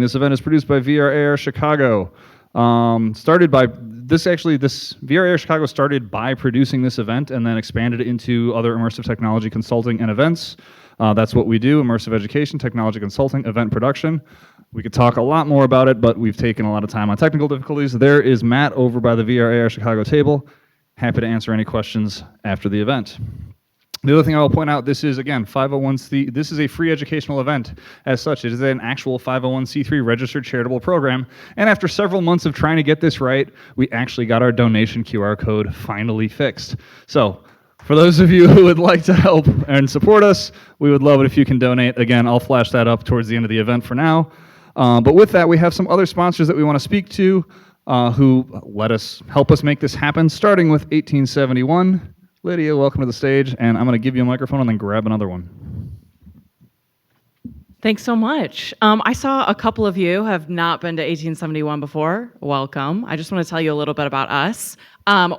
This event is produced by VR Chicago. This VR Chicago started by producing this event and then expanded into other immersive technology consulting and events. That's what we do: immersive education, technology consulting, event production. We could talk a lot more about it, but we've taken a lot of time on technical difficulties. There is Matt over by the VR Chicago table. Happy to answer any questions after the event. The other thing I will point out, this is, again, 501c. This is a free educational event. As such, it is an actual 501c3 registered charitable program. And after several months of trying to get this right, we actually got our donation QR code finally fixed. So for those of you who would like to help and support us, we would love it if you can donate. Again, I'll flash that up towards the end of the event for now. But with that, we have some other sponsors that we want to speak to who help us make this happen, starting with 1871. Lydia, welcome to the stage, and I'm going to give you a microphone and then grab another one. Thanks so much. I saw a couple of you have not been to 1871 before. Welcome. I just want to tell you a little bit about us.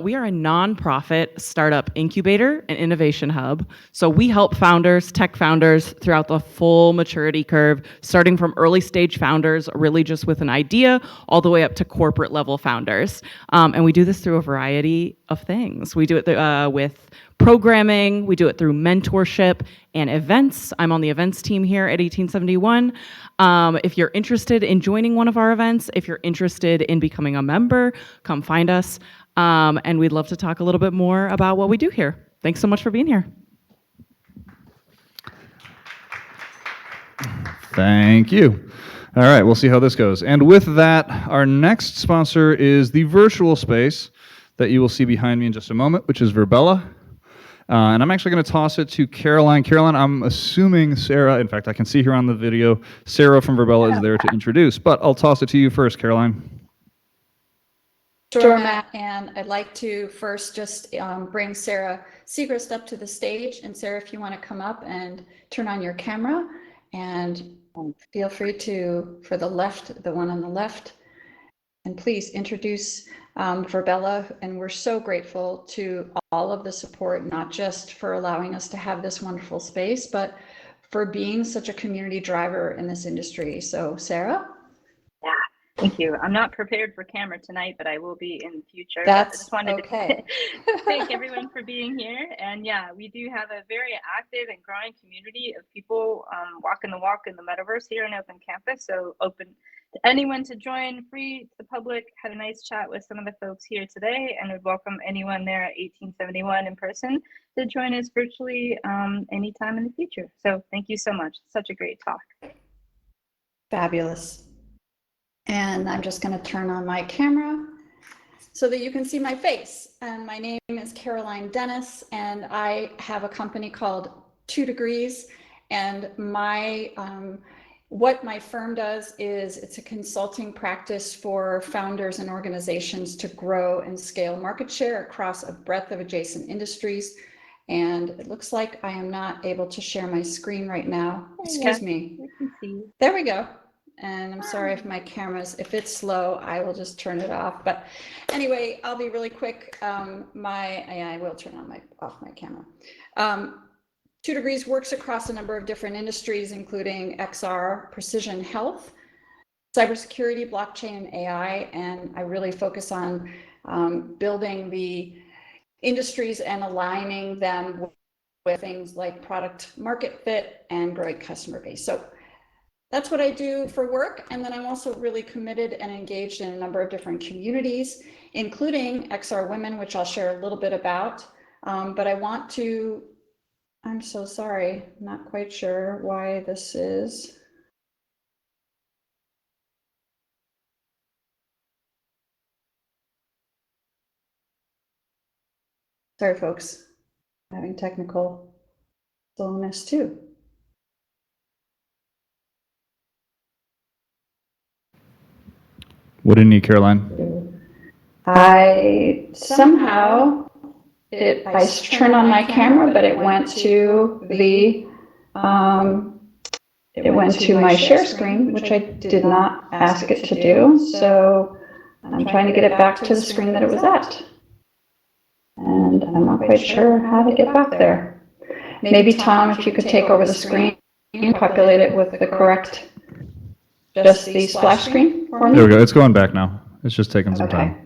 We are a nonprofit startup incubator and innovation hub. So we help founders, tech founders, throughout the full maturity curve, starting from early stage founders, really just with an idea, all the way up to corporate level founders. And we do this through a variety of things. We do it with programming, we do it through mentorship and events. I'm on the events team here at 1871. If you're interested in joining one of our events, if you're interested in becoming a member, come find us. And we'd love to talk a little bit more about what we do here. Thanks so much for being here. Thank you. All right, we'll see how this goes. And with that, our next sponsor is the virtual space that you will see behind me in just a moment, which is Virbela. And I'm actually going to toss it to Caroline. Caroline, I'm assuming Sarah, in fact, I can see here on the video, Sarah from Virbela is there to introduce, but I'll toss it to you first, Caroline. Sure, Matt, and I'd like to first just bring Sarah Segrist up to the stage. And Sarah, if you want to come up and turn on your camera, and feel free to, for the left, the one on the left, and please introduce Virbela. And we're so grateful to all of the support, not just for allowing us to have this wonderful space, but for being such a community driver in this industry. So Sarah? Thank you. I'm not prepared for camera tonight, but I will be in the future. That's I just wanted okay. to thank everyone for being here. And yeah, we do have a very active and growing community of people walking the walk in the metaverse here in Open Campus. So open to anyone to join, free to the public. Had a nice chat with some of the folks here today, and would welcome anyone there at 1871 in person to join us virtually anytime in the future. So thank you so much. Such a great talk. Fabulous. And I'm just going to turn on my camera so that you can see my face. And my name is Caroline Dennis, and I have a company called 2 Degrees. And what my firm does is it's a consulting practice for founders and organizations to grow and scale market share across a breadth of adjacent industries. And it looks like I am not able to share my screen right now. Excuse me. There we go. And I'm sorry if my camera's, if it's slow, I will just turn it off. But anyway, I'll be really quick. I will turn on off my camera. 2 Degrees works across a number of different industries, including XR, precision health, cybersecurity, blockchain, and AI. And I really focus on building the industries and aligning them with things like product market fit and growing customer base. So that's what I do for work. And then I'm also really committed and engaged in a number of different communities, including XR Women, which I'll share a little bit about. But I want to, I'm so sorry, not quite sure why this is. Sorry, folks, having technical slowness too. What do you need, Caroline? I somehow, I turned on my camera, but it went to the, my share screen, which I did not ask it to do. So I'm trying to get it back to the screen that it was at. And I'm not quite sure how to get back there. Maybe Tom, if you could take over the screen and populate it with the correct just the splash screen for me? There we go. It's going back now. It's just taking some time. Okay.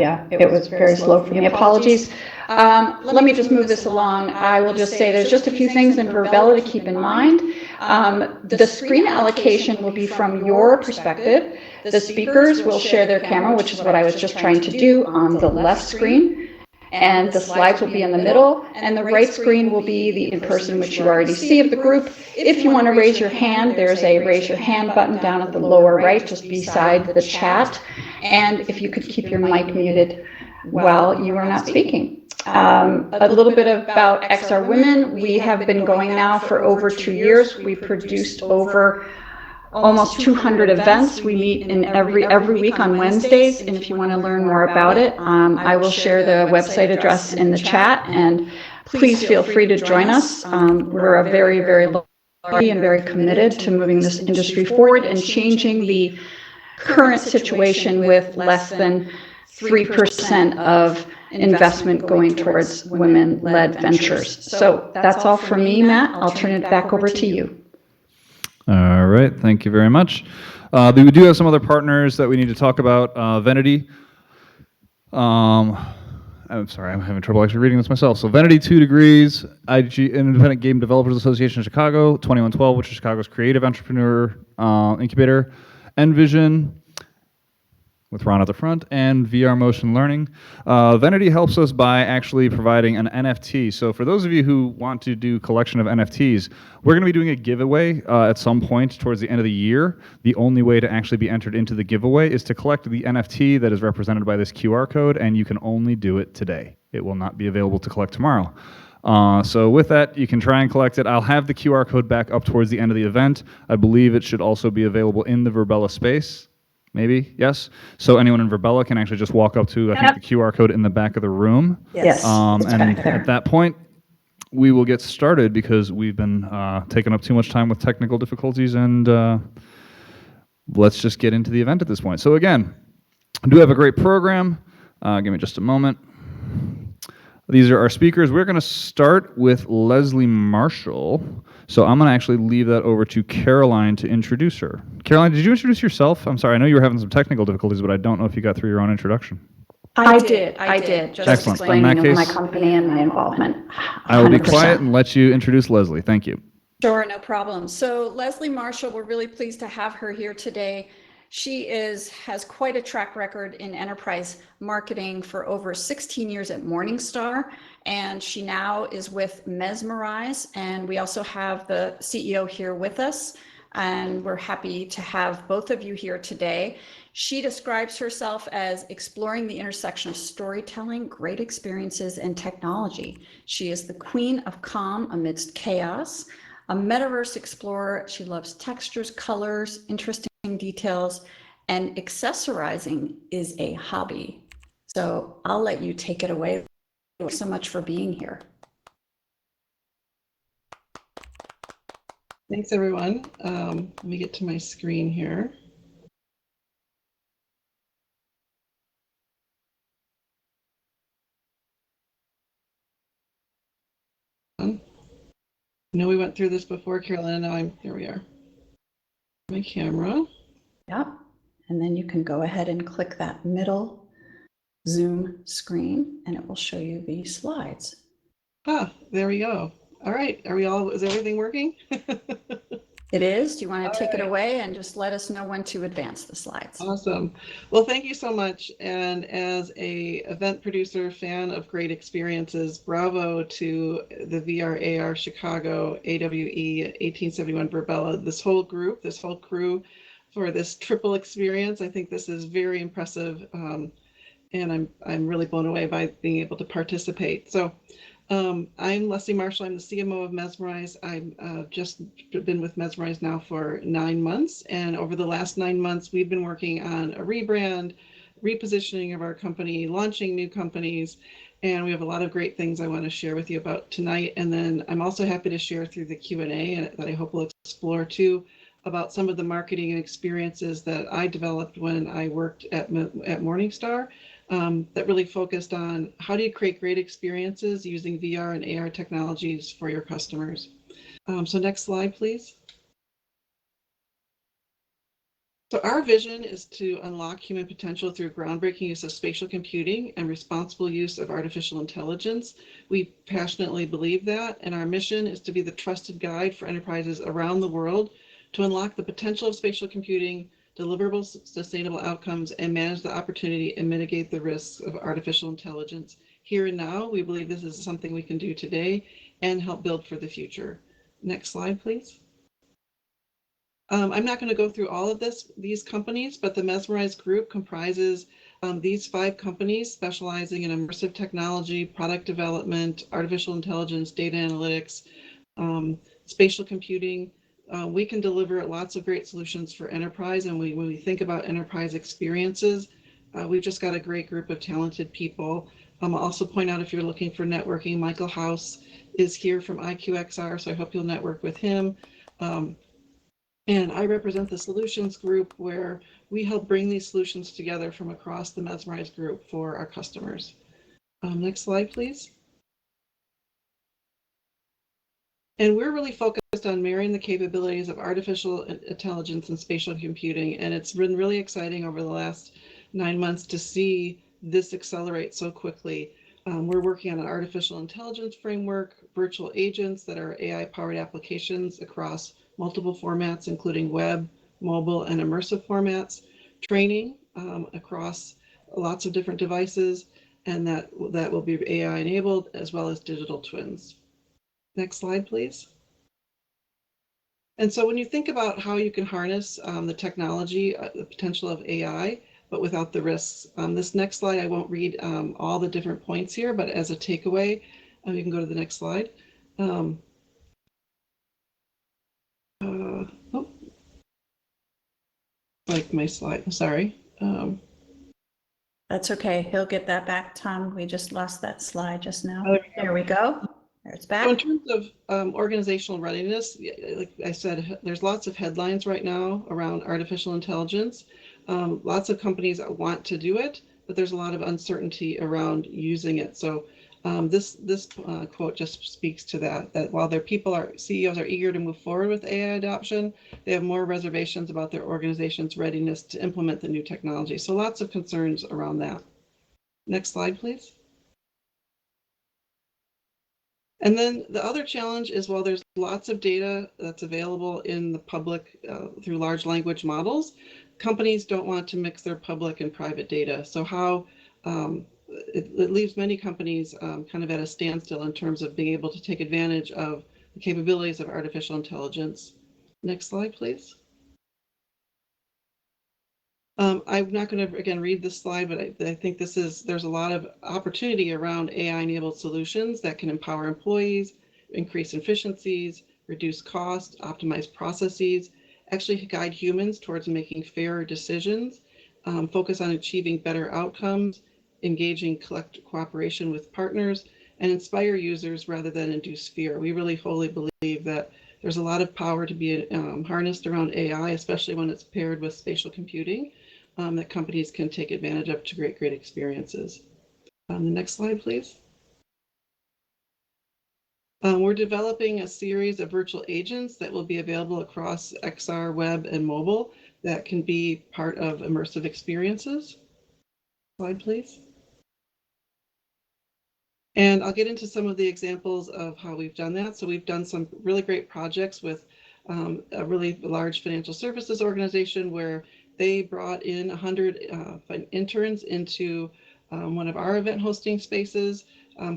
Yeah, it was very slow for me. Apologies. Let me just move this along. I will just say there's just a few things in Verbella to keep in mind. The screen allocation will be from your perspective. The speakers will share their camera, which is what I was just trying to do, on the left screen. And the slides will be in the middle, and the right screen will be the in-person, which you already see of the group. If you want to raise your hand, there's a raise your hand button down at the lower right, just beside the chat. And if you could keep your mic muted while you are not speaking. A little bit about XR Women. We have been going now for over 2 years. We produced over almost 200 events. We meet in every week on Wednesdays, and if you want to learn more about it, I will share the website address in the chat, and please feel free to join us. We're a very, very local and very committed to moving this industry forward and changing the current situation with less than 3% of investment going towards women-led ventures. So that's all from me, Matt. I'll turn it back over to you. All right, thank you very much. We do have some other partners that we need to talk about. Venity. I'm sorry, I'm having trouble actually reading this myself. So Venity, 2 Degrees, IG, Independent Game Developers Association of Chicago, 2112, which is Chicago's creative entrepreneur incubator, Envision, with Ron at the front, and VR Motion Learning. Venity helps us by actually providing an NFT. So for those of you who want to do collection of NFTs, we're going to be doing a giveaway at some point towards the end of the year. The only way to actually be entered into the giveaway is to collect the NFT that is represented by this QR code, and you can only do it today. It will not be available to collect tomorrow. So with that, you can try and collect it. I'll have the QR code back up towards the end of the event. I believe it should also be available in the Verbella space. Maybe, yes. So anyone in Verbella can actually just walk up to, I think, the QR code in the back of the room. Yes, And at that point, we will get started because we've been taking up too much time with technical difficulties, and let's just get into the event at this point. So again, I do have a great program. Give me just a moment. These are our speakers. We're going to start with Leslie Marshall. So I'm going to actually leave that over to Caroline to introduce her. Caroline, did you introduce yourself? I'm sorry, I know you were having some technical difficulties, but I don't know if you got through your own introduction. I did. Just Excellent. explaining In that my case, company and my involvement. I will be 100%. quiet and let you introduce Leslie. Thank you. Sure, no problem. So Leslie Marshall, we're really pleased to have her here today. She has quite a track record in enterprise marketing for over 16 years at Morningstar, and she now is with Mesmerize. And we also have the CEO here with us, and we're happy to have both of you here today. She describes herself as exploring the intersection of storytelling, great experiences, and technology. She is the queen of calm amidst chaos, a metaverse explorer. She loves textures, colors, interesting details, and accessorizing is a hobby. So I'll let you take it away. Thank you so much for being here. Thanks, everyone. Let me get to my screen here. I know we went through this before, Carolyn. Now here we are. My camera. Yep. And then you can go ahead and click that middle Zoom screen, and it will show you the slides. Ah, there we go. All right. Is everything working? It is. Do you want to take it right. away and just let us know when to advance the slides? Awesome. Well, thank you so much. And as a event producer, fan of great experiences, bravo to the VR AR Chicago, AWE, 1871 Verbella, this whole crew for this triple experience. I think this is very impressive. And I'm really blown away by being able to participate. So I'm Leslie Marshall. I'm the CMO of Mesmerize. I've just been with Mesmerize now for 9 months. And over the last 9 months, we've been working on a rebrand, repositioning of our company, launching new companies. And we have a lot of great things I want to share with you about tonight. And then I'm also happy to share through the Q&A that I hope we'll explore too about some of the marketing and experiences that I developed when I worked at Morningstar. That really focused on how do you create great experiences using VR and AR technologies for your customers. So next slide, please. So our vision is to unlock human potential through groundbreaking use of spatial computing and responsible use of artificial intelligence. We passionately believe that, and our mission is to be the trusted guide for enterprises around the world to unlock the potential of spatial computing, deliverable sustainable outcomes, and manage the opportunity and mitigate the risks of artificial intelligence. Here and now, we believe this is something we can do today and help build for the future. Next slide, please. I'm not going to go through all of these companies, but the Mesmerize group comprises these 5 companies specializing in immersive technology, product development, artificial intelligence, data analytics, spatial computing. We can deliver lots of great solutions for enterprise, and when we think about enterprise experiences, we've just got a great group of talented people. I'll also point out, if you're looking for networking, Michael House is here from IQXR, so I hope you'll network with him. And I represent the solutions group, where we help bring these solutions together from across the Mesmerize group for our customers. Next slide, please. And we're really focused on marrying the capabilities of artificial intelligence and spatial computing. And it's been really exciting over the last 9 months to see this accelerate so quickly. We're working on an artificial intelligence framework, virtual agents that are AI-powered applications across multiple formats, including web, mobile, and immersive formats, training across lots of different devices, and that will be AI-enabled, as well as digital twins. Next slide, please. And so when you think about how you can harness the technology, the potential of AI, but without the risks, this next slide, I won't read all the different points here, but as a takeaway, you can go to the next slide. Oh, like my slide, I'm sorry. That's okay. He'll get that back, Tom. We just lost that slide just now. Oh, there we go. There it's back. So in terms of organizational readiness, like I said, there's lots of headlines right now around artificial intelligence. Lots of companies want to do it, but there's a lot of uncertainty around using it. So this quote just speaks to that while their CEOs are eager to move forward with AI adoption, they have more reservations about their organization's readiness to implement the new technology. So lots of concerns around that. Next slide, please. And then the other challenge is, while there's lots of data that's available in the public through large language models, companies don't want to mix their public and private data. So how it leaves many companies kind of at a standstill in terms of being able to take advantage of the capabilities of artificial intelligence. Next slide, please. I'm not going to, again, read this slide, but I think there's a lot of opportunity around AI-enabled solutions that can empower employees, increase efficiencies, reduce costs, optimize processes, actually guide humans towards making fairer decisions, focus on achieving better outcomes, engaging cooperation with partners, and inspire users rather than induce fear. We really wholly believe that there's a lot of power to be harnessed around AI, especially when it's paired with spatial computing, that companies can take advantage of to great experiences. The next slide, please. We're developing a series of virtual agents that will be available across XR, web, and mobile that can be part of immersive experiences. Slide, please. And I'll get into some of the examples of how we've done that. So we've done some really great projects with a really large financial services organization, where they brought in 100 interns into one of our event hosting spaces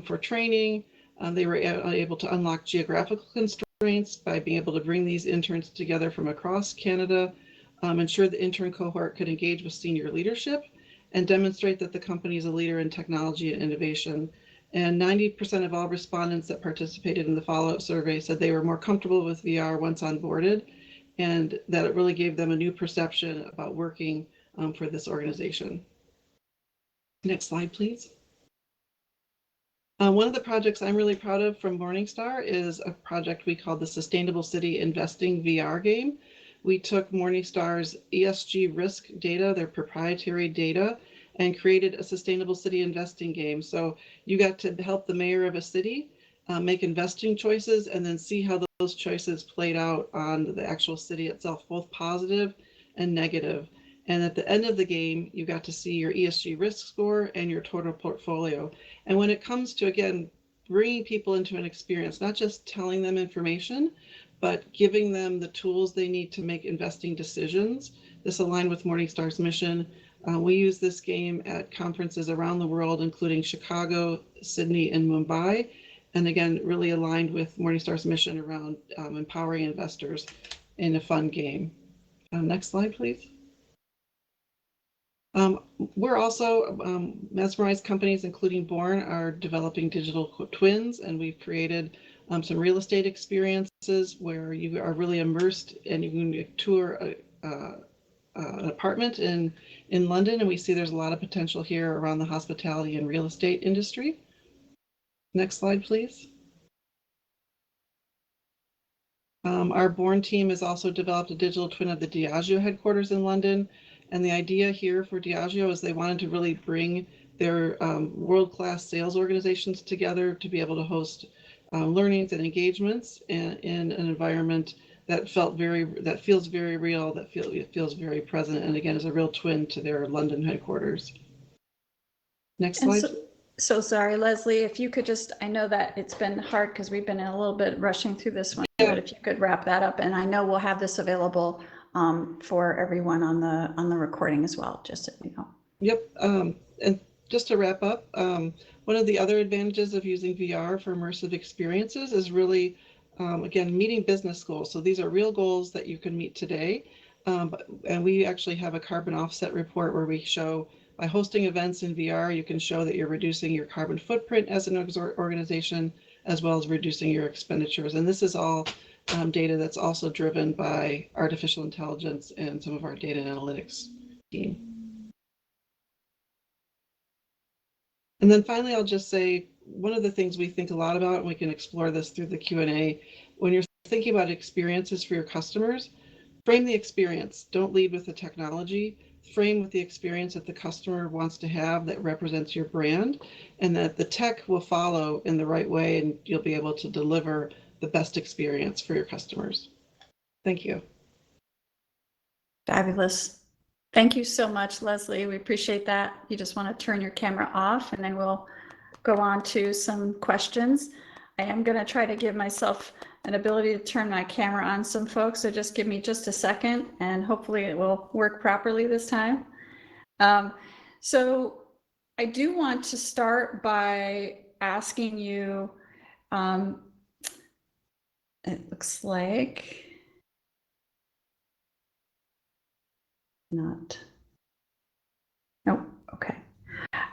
for training. They were able to unlock geographical constraints by being able to bring these interns together from across Canada, ensure the intern cohort could engage with senior leadership, and demonstrate that the company is a leader in technology and innovation. And 90% of all respondents that participated in the follow-up survey said they were more comfortable with VR once onboarded, and that it really gave them a new perception about working for this organization. Next slide, please. One of the projects I'm really proud of from Morningstar is a project we call the Sustainable City Investing VR game. We took Morningstar's ESG risk data, their proprietary data, and created a sustainable city investing game. So you got to help the mayor of a city make investing choices, and then see how those choices played out on the actual city itself, both positive and negative. And at the end of the game, you got to see your ESG risk score and your total portfolio. And when it comes to, again, bringing people into an experience, not just telling them information, but giving them the tools they need to make investing decisions, this aligned with Morningstar's mission. We use this game at conferences around the world, including Chicago, Sydney, and Mumbai. And again, really aligned with Morningstar's mission around empowering investors in a fun game. Next slide, please. We're also mesmerized companies, including Born, are developing digital twins, and we've created some real estate experiences where you are really immersed and you can tour an apartment in London, and we see there's a lot of potential here around the hospitality and real estate industry. Next slide, please. Our Born team has also developed a digital twin of the Diageo headquarters in London. And the idea here for Diageo is they wanted to really bring their world-class sales organizations together to be able to host learnings and engagements in an environment that feels very real, that feels very present, and again is a real twin to their London headquarters. Next slide. So sorry, Leslie, if you could just, I know that it's been hard because we've been a little bit rushing through this one, but if you could wrap that up, and I know we'll have this available for everyone on the recording as well, just so you know. Yep, and just to wrap up, one of the other advantages of using VR for immersive experiences is really, again, meeting business goals. So these are real goals that you can meet today, and we actually have a carbon offset report where we show by hosting events in VR, you can show that you're reducing your carbon footprint as an organization, as well as reducing your expenditures. And this is all data that's also driven by artificial intelligence and some of our data analytics team. And then finally, I'll just say, one of the things we think a lot about, and we can explore this through the Q&A, when you're thinking about experiences for your customers, frame the experience. Don't lead with the technology. Frame with the experience that the customer wants to have that represents your brand, and that the tech will follow in the right way, and you'll be able to deliver the best experience for your customers. Thank you. Fabulous. Thank you so much, Leslie. We appreciate that. You just want to turn your camera off, and then we'll go on to some questions. I am going to try to give myself an ability to turn my camera on some folks, so just give me just a second, and hopefully it will work properly this time. So I do want to start by asking you, it looks like not. Nope. Okay.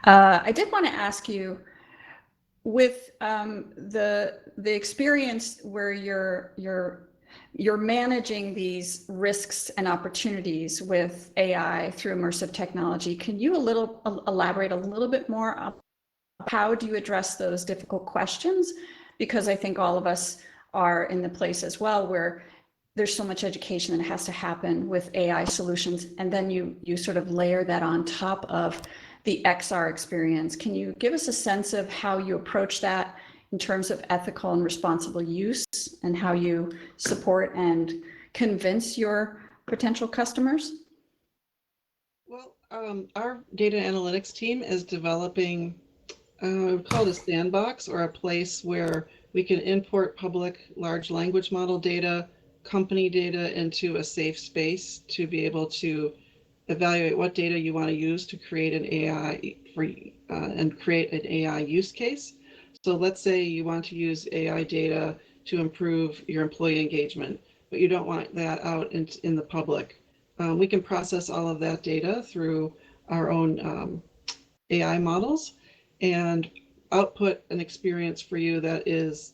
I did want to ask you, with the experience where you're managing these risks and opportunities with AI through immersive technology, can you elaborate a little bit more on how do you address those difficult questions? Because I think all of us are in the place as well where there's so much education that has to happen with AI solutions, and then you sort of layer that on top of the XR experience. Can you give us a sense of how you approach that in terms of ethical and responsible use, and how you support and convince your potential customers? Well, our data analytics team is developing, we call it a sandbox, or a place where we can import public large language model data, company data into a safe space to be able to evaluate what data you want to use to create an AI and create an AI use case. So let's say you want to use AI data to improve your employee engagement, but you don't want that out in the public. We can process all of that data through our own AI models and output an experience for you that is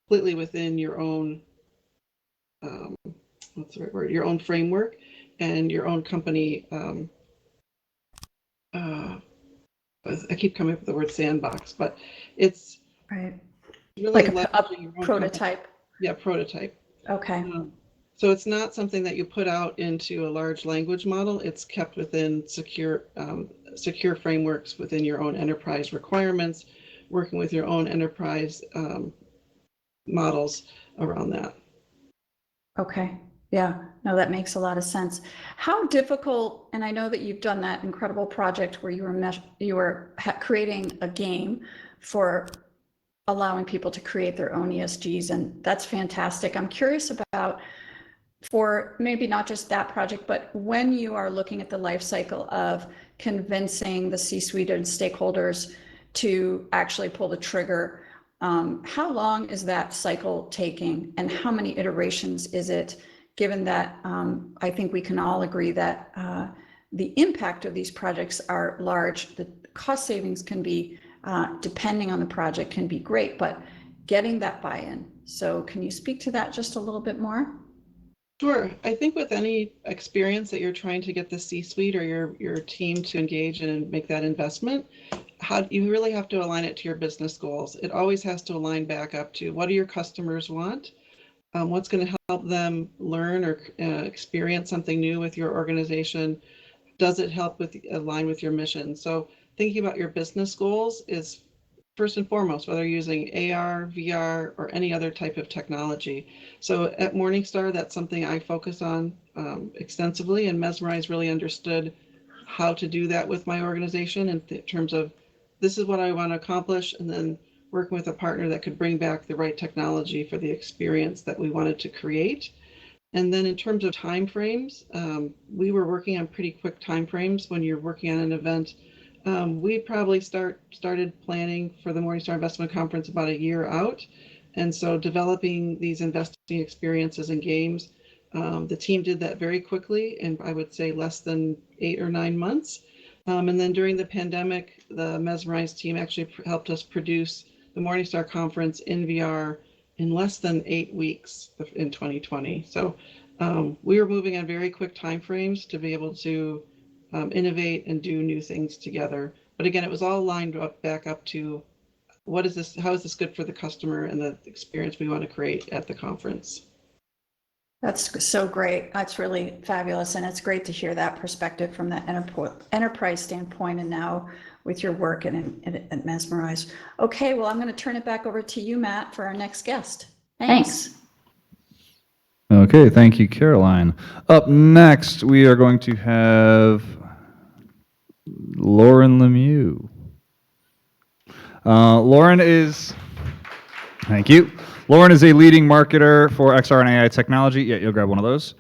completely within your own, what's the right word, your own framework and your own company. I keep coming up with the word sandbox, but it's right, really like a prototype. Company. Yeah, prototype. Okay. So it's not something that you put out into a large language model. It's kept within secure frameworks within your own enterprise requirements, working with your own enterprise models around that. Okay. Yeah, no, that makes a lot of sense. How difficult, and I know that you've done that incredible project where you were creating a game for allowing people to create their own ESGs, and that's fantastic. I'm curious about, for maybe not just that project, but when you are looking at the life cycle of convincing the C-suite and stakeholders to actually pull the trigger, how long is that cycle taking, and how many iterations is it, given that I think we can all agree that the impact of these projects are large. The cost savings can be, depending on the project, can be great, but getting that buy-in. So can you speak to that just a little bit more? Sure. I think with any experience that you're trying to get the C-suite or your team to engage and make that investment, you really have to align it to your business goals. It always has to align back up to what do your customers want, what's going to help them learn or experience something new with your organization. Does it help with align with your mission? So thinking about your business goals is first and foremost, whether you're using AR, VR, or any other type of technology. So at Morningstar, that's something I focus on extensively, and Mesmerize really understood how to do that with my organization in terms of this is what I want to accomplish, and then working with a partner that could bring back the right technology for the experience that we wanted to create. And then in terms of timeframes, we were working on pretty quick timeframes when you're working on an event. We probably started planning for the Morningstar Investment Conference about a year out. And so developing these investing experiences and games, the team did that very quickly, and I would say less than 8 or 9 months. And then during the pandemic, the Mesmerize team actually helped us produce the Morningstar Conference in VR in less than 8 weeks in 2020. So we were moving on very quick timeframes to be able to innovate and do new things together. But again, it was all lined up back up to what is this? How is this good for the customer and the experience we want to create at the conference? That's so great. That's really fabulous. And it's great to hear that perspective from the enterprise standpoint, and now with your work at Mesmerize. Okay, well, I'm going to turn it back over to you, Matt, for our next guest. Thanks. Okay, thank you, Caroline. Up next, we are going to have Lauren Lemieux. Thank you. Lauren is a leading marketer for XR and AI technology. Yeah, you'll grab one of those.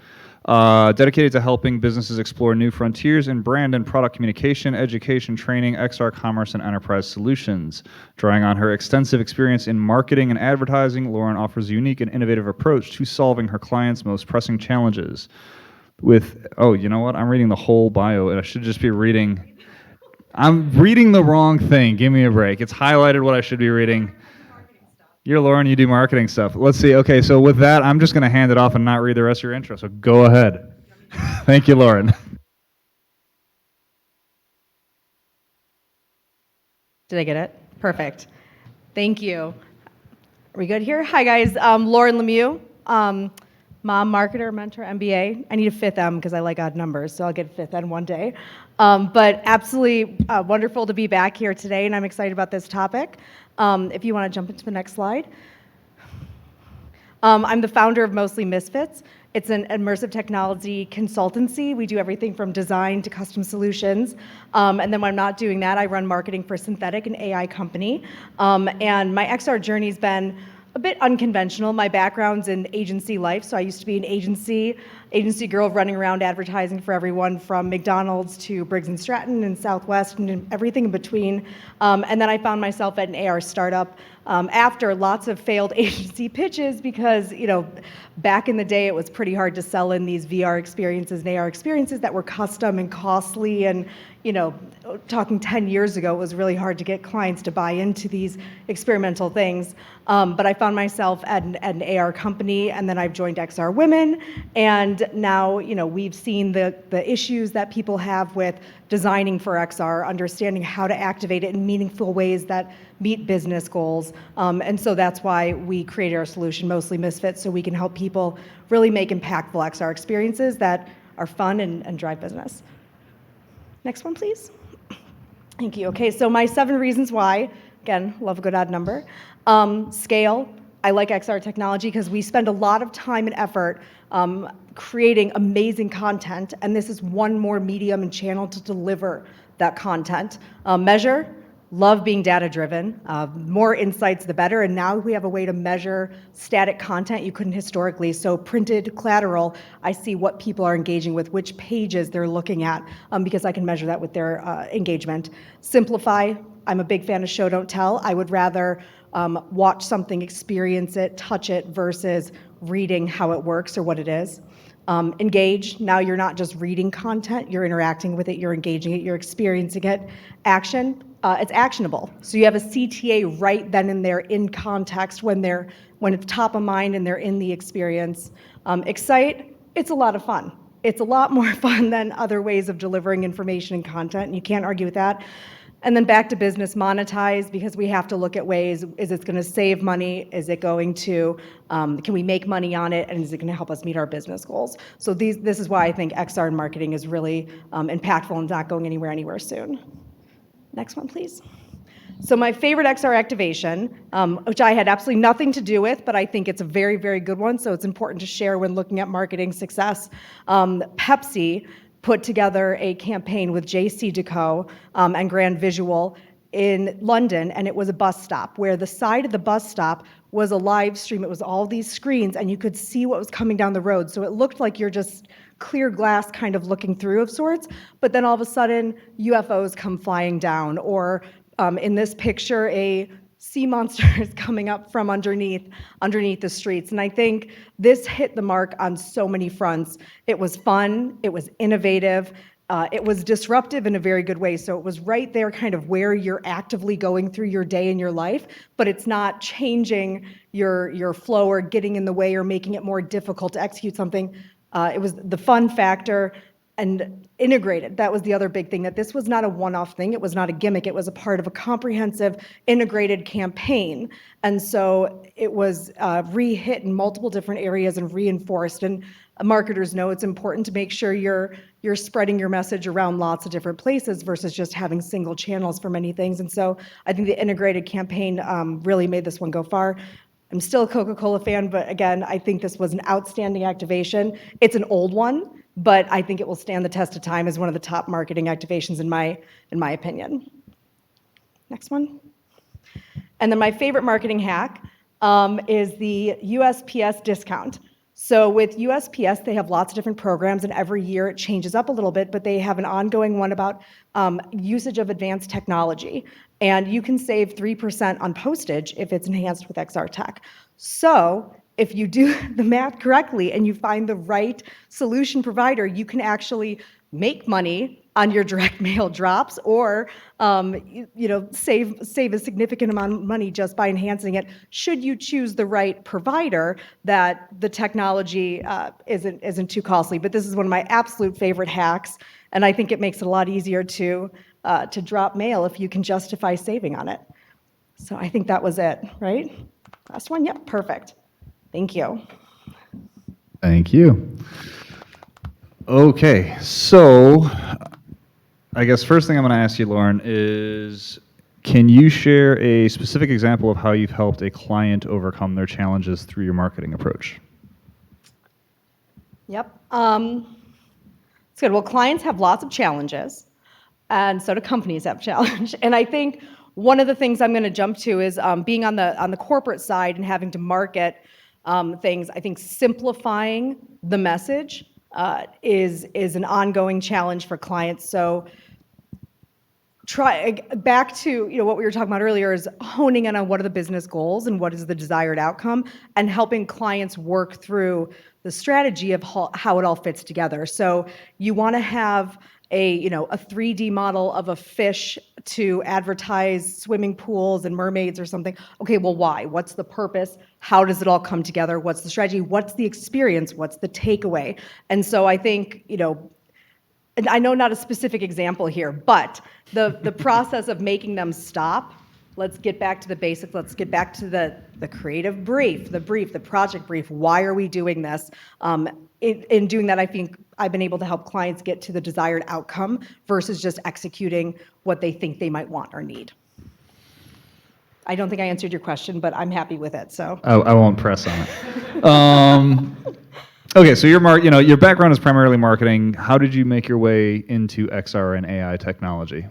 Dedicated to helping businesses explore new frontiers in brand and product communication, education, training, XR commerce, and enterprise solutions. Drawing on her extensive experience in marketing and advertising, Lauren offers a unique and innovative approach to solving her clients' most pressing challenges. You know what? I'm reading the whole bio, and I should just be reading. I'm reading the wrong thing. Give me a break. It's highlighted what I should be reading. You're Lauren, you do marketing stuff. Let's see. Okay, so with that, I'm just going to hand it off and not read the rest of your intro, so go ahead. Thank you, Lauren. Did I get it? Perfect. Thank you. Are we good here? Hi, guys. Lauren Lemieux, mom, marketer, mentor, MBA. I need a fifth M because I like odd numbers, so I'll get a fifth N one day. But absolutely wonderful to be back here today, and I'm excited about this topic. If you want to jump into the next slide. I'm the founder of Mostly Misfits. It's an immersive technology consultancy. We do everything from design to custom solutions. And then when I'm not doing that, I run marketing for Synthetic, an AI company. And my XR journey's been a bit unconventional. My background's in agency life, so I used to be an agency girl running around advertising for everyone from McDonald's to Briggs & Stratton and Southwest and everything in between. And then I found myself at an AR startup after lots of failed agency pitches because, back in the day it was pretty hard to sell in these VR experiences and AR experiences that were custom and costly, and talking 10 years ago, it was really hard to get clients to buy into these experimental things. But I found myself at an AR company, and then I've joined XR Women, and now we've seen the issues that people have with designing for XR, understanding how to activate it in meaningful ways that meet business goals. And so that's why we created our solution, Mostly Misfits, so we can help people really make impactful XR experiences that are fun and drive business. Next one, please. Thank you. Okay, so my 7 reasons why, again, love a good odd number. Scale, I like XR technology because we spend a lot of time and effort creating amazing content, and this is one more medium and channel to deliver that content. Measure, love being data-driven. More insights, the better, and now we have a way to measure static content you couldn't historically. So printed collateral, I see what people are engaging with, which pages they're looking at, because I can measure that with their engagement. Simplify, I'm a big fan of show, don't tell. I would rather watch something, experience it, touch it, versus reading how it works or what it is. Engage, now you're not just reading content, you're interacting with it, you're engaging it, you're experiencing it. Action, it's actionable. So you have a CTA right then and there in context when it's top of mind and they're in the experience. Excite, it's a lot of fun. It's a lot more fun than other ways of delivering information and content, and you can't argue with that. And then back to business, monetize, because we have to look at ways, is it going to save money? Is it going to, can we make money on it? And is it going to help us meet our business goals? So this is why I think XR in marketing is really impactful and not going anywhere soon. Next one, please. So my favorite XR activation, which I had absolutely nothing to do with, but I think it's a very, very good one, so it's important to share when looking at marketing success. Pepsi put together a campaign with JCDecaux and Grand Visual in London, and it was a bus stop where the side of the bus stop was a live stream. It was all these screens, and you could see what was coming down the road. So it looked like you're just clear glass kind of looking through of sorts, but then all of a sudden UFOs come flying down, or in this picture, a sea monster is coming up from underneath the streets. And I think this hit the mark on so many fronts. It was fun, it was innovative, it was disruptive in a very good way. So it was right there kind of where you're actively going through your day in your life, but it's not changing your flow or getting in the way or making it more difficult to execute something. It was the fun factor and integrated. That was the other big thing, that this was not a one-off thing. It was not a gimmick. It was a part of a comprehensive, integrated campaign. And so it was re-hit in multiple different areas and reinforced. And marketers know it's important to make sure you're spreading your message around lots of different places versus just having single channels for many things. And so I think the integrated campaign really made this one go far. I'm still a Coca-Cola fan, but again, I think this was an outstanding activation. It's an old one, but I think it will stand the test of time as one of the top marketing activations in my opinion. Next one. And then my favorite marketing hack is the USPS discount. So with USPS, they have lots of different programs, and every year it changes up a little bit, but they have an ongoing one about usage of advanced technology. And you can save 3% on postage if it's enhanced with XR tech. So if you do the math correctly and you find the right solution provider, you can actually make money on your direct mail drops, or save a significant amount of money just by enhancing it, should you choose the right provider that the technology isn't too costly. But this is one of my absolute favorite hacks, and I think it makes it a lot easier to drop mail if you can justify saving on it. So I think that was it, right? Last one? Yep, perfect. Thank you. Thank you. Okay, so I guess first thing I'm going to ask you, Lauren, is can you share a specific example of how you've helped a client overcome their challenges through your marketing approach? Yep. It's good. Well, clients have lots of challenges, and so do companies have challenge. And I think one of the things I'm going to jump to is being on the corporate side and having to market things. I think simplifying the message is an ongoing challenge for clients. So back to what we were talking about earlier, is honing in on what are the business goals and what is the desired outcome, and helping clients work through the strategy of how it all fits together. So you want to have a 3D model of a fish to advertise swimming pools and mermaids or something. Okay, well, why? What's the purpose? How does it all come together? What's the strategy? What's the experience? What's the takeaway? And so I think, and I know not a specific example here, but the process of making them stop, let's get back to the basics, let's get back to the creative brief, the project brief, why are we doing this? In doing that, I think I've been able to help clients get to the desired outcome versus just executing what they think they might want or need. I don't think I answered your question, but I'm happy with it. So I won't press on it. Okay, so your background is primarily marketing. How did you make your way into XR and AI technology?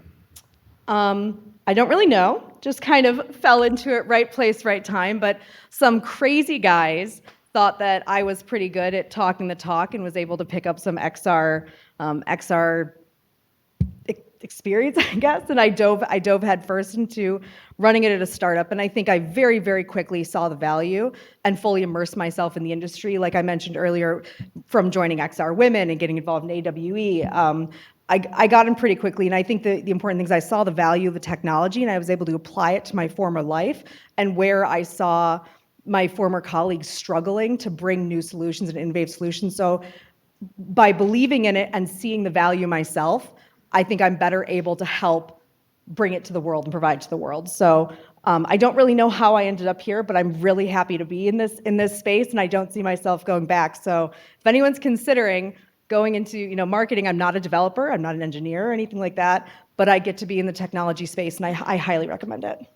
I don't really know. Just kind of fell into it, right place, right time. But some crazy guys thought that I was pretty good at talking the talk and was able to pick up some XR experience, I guess. And I dove headfirst into running it at a startup. And I think I very, very quickly saw the value and fully immersed myself in the industry. Like I mentioned earlier, from joining XR Women and getting involved in AWE, I got in pretty quickly. And I think the important things, I saw the value of the technology and I was able to apply it to my former life, and where I saw my former colleagues struggling to bring new solutions and innovative solutions. So by believing in it and seeing the value myself, I think I'm better able to help bring it to the world and provide it to the world. So I don't really know how I ended up here, but I'm really happy to be in this space, and I don't see myself going back. So if anyone's considering going into marketing, I'm not a developer, I'm not an engineer or anything like that, but I get to be in the technology space, and I highly recommend it.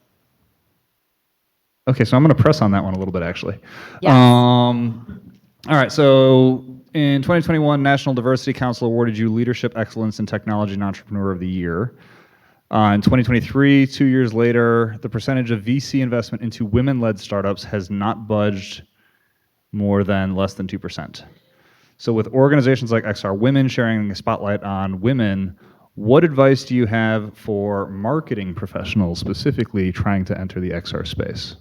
Okay, so I'm going to press on that one a little bit, actually. Yes. All right, so in 2021, National Diversity Council awarded you Leadership Excellence in Technology and Entrepreneur of the Year. In 2023, 2 years later, the percentage of VC investment into women-led startups has not budged more than less than 2%. So with organizations like XR Women sharing a spotlight on women, what advice do you have for marketing professionals specifically trying to enter the XR space?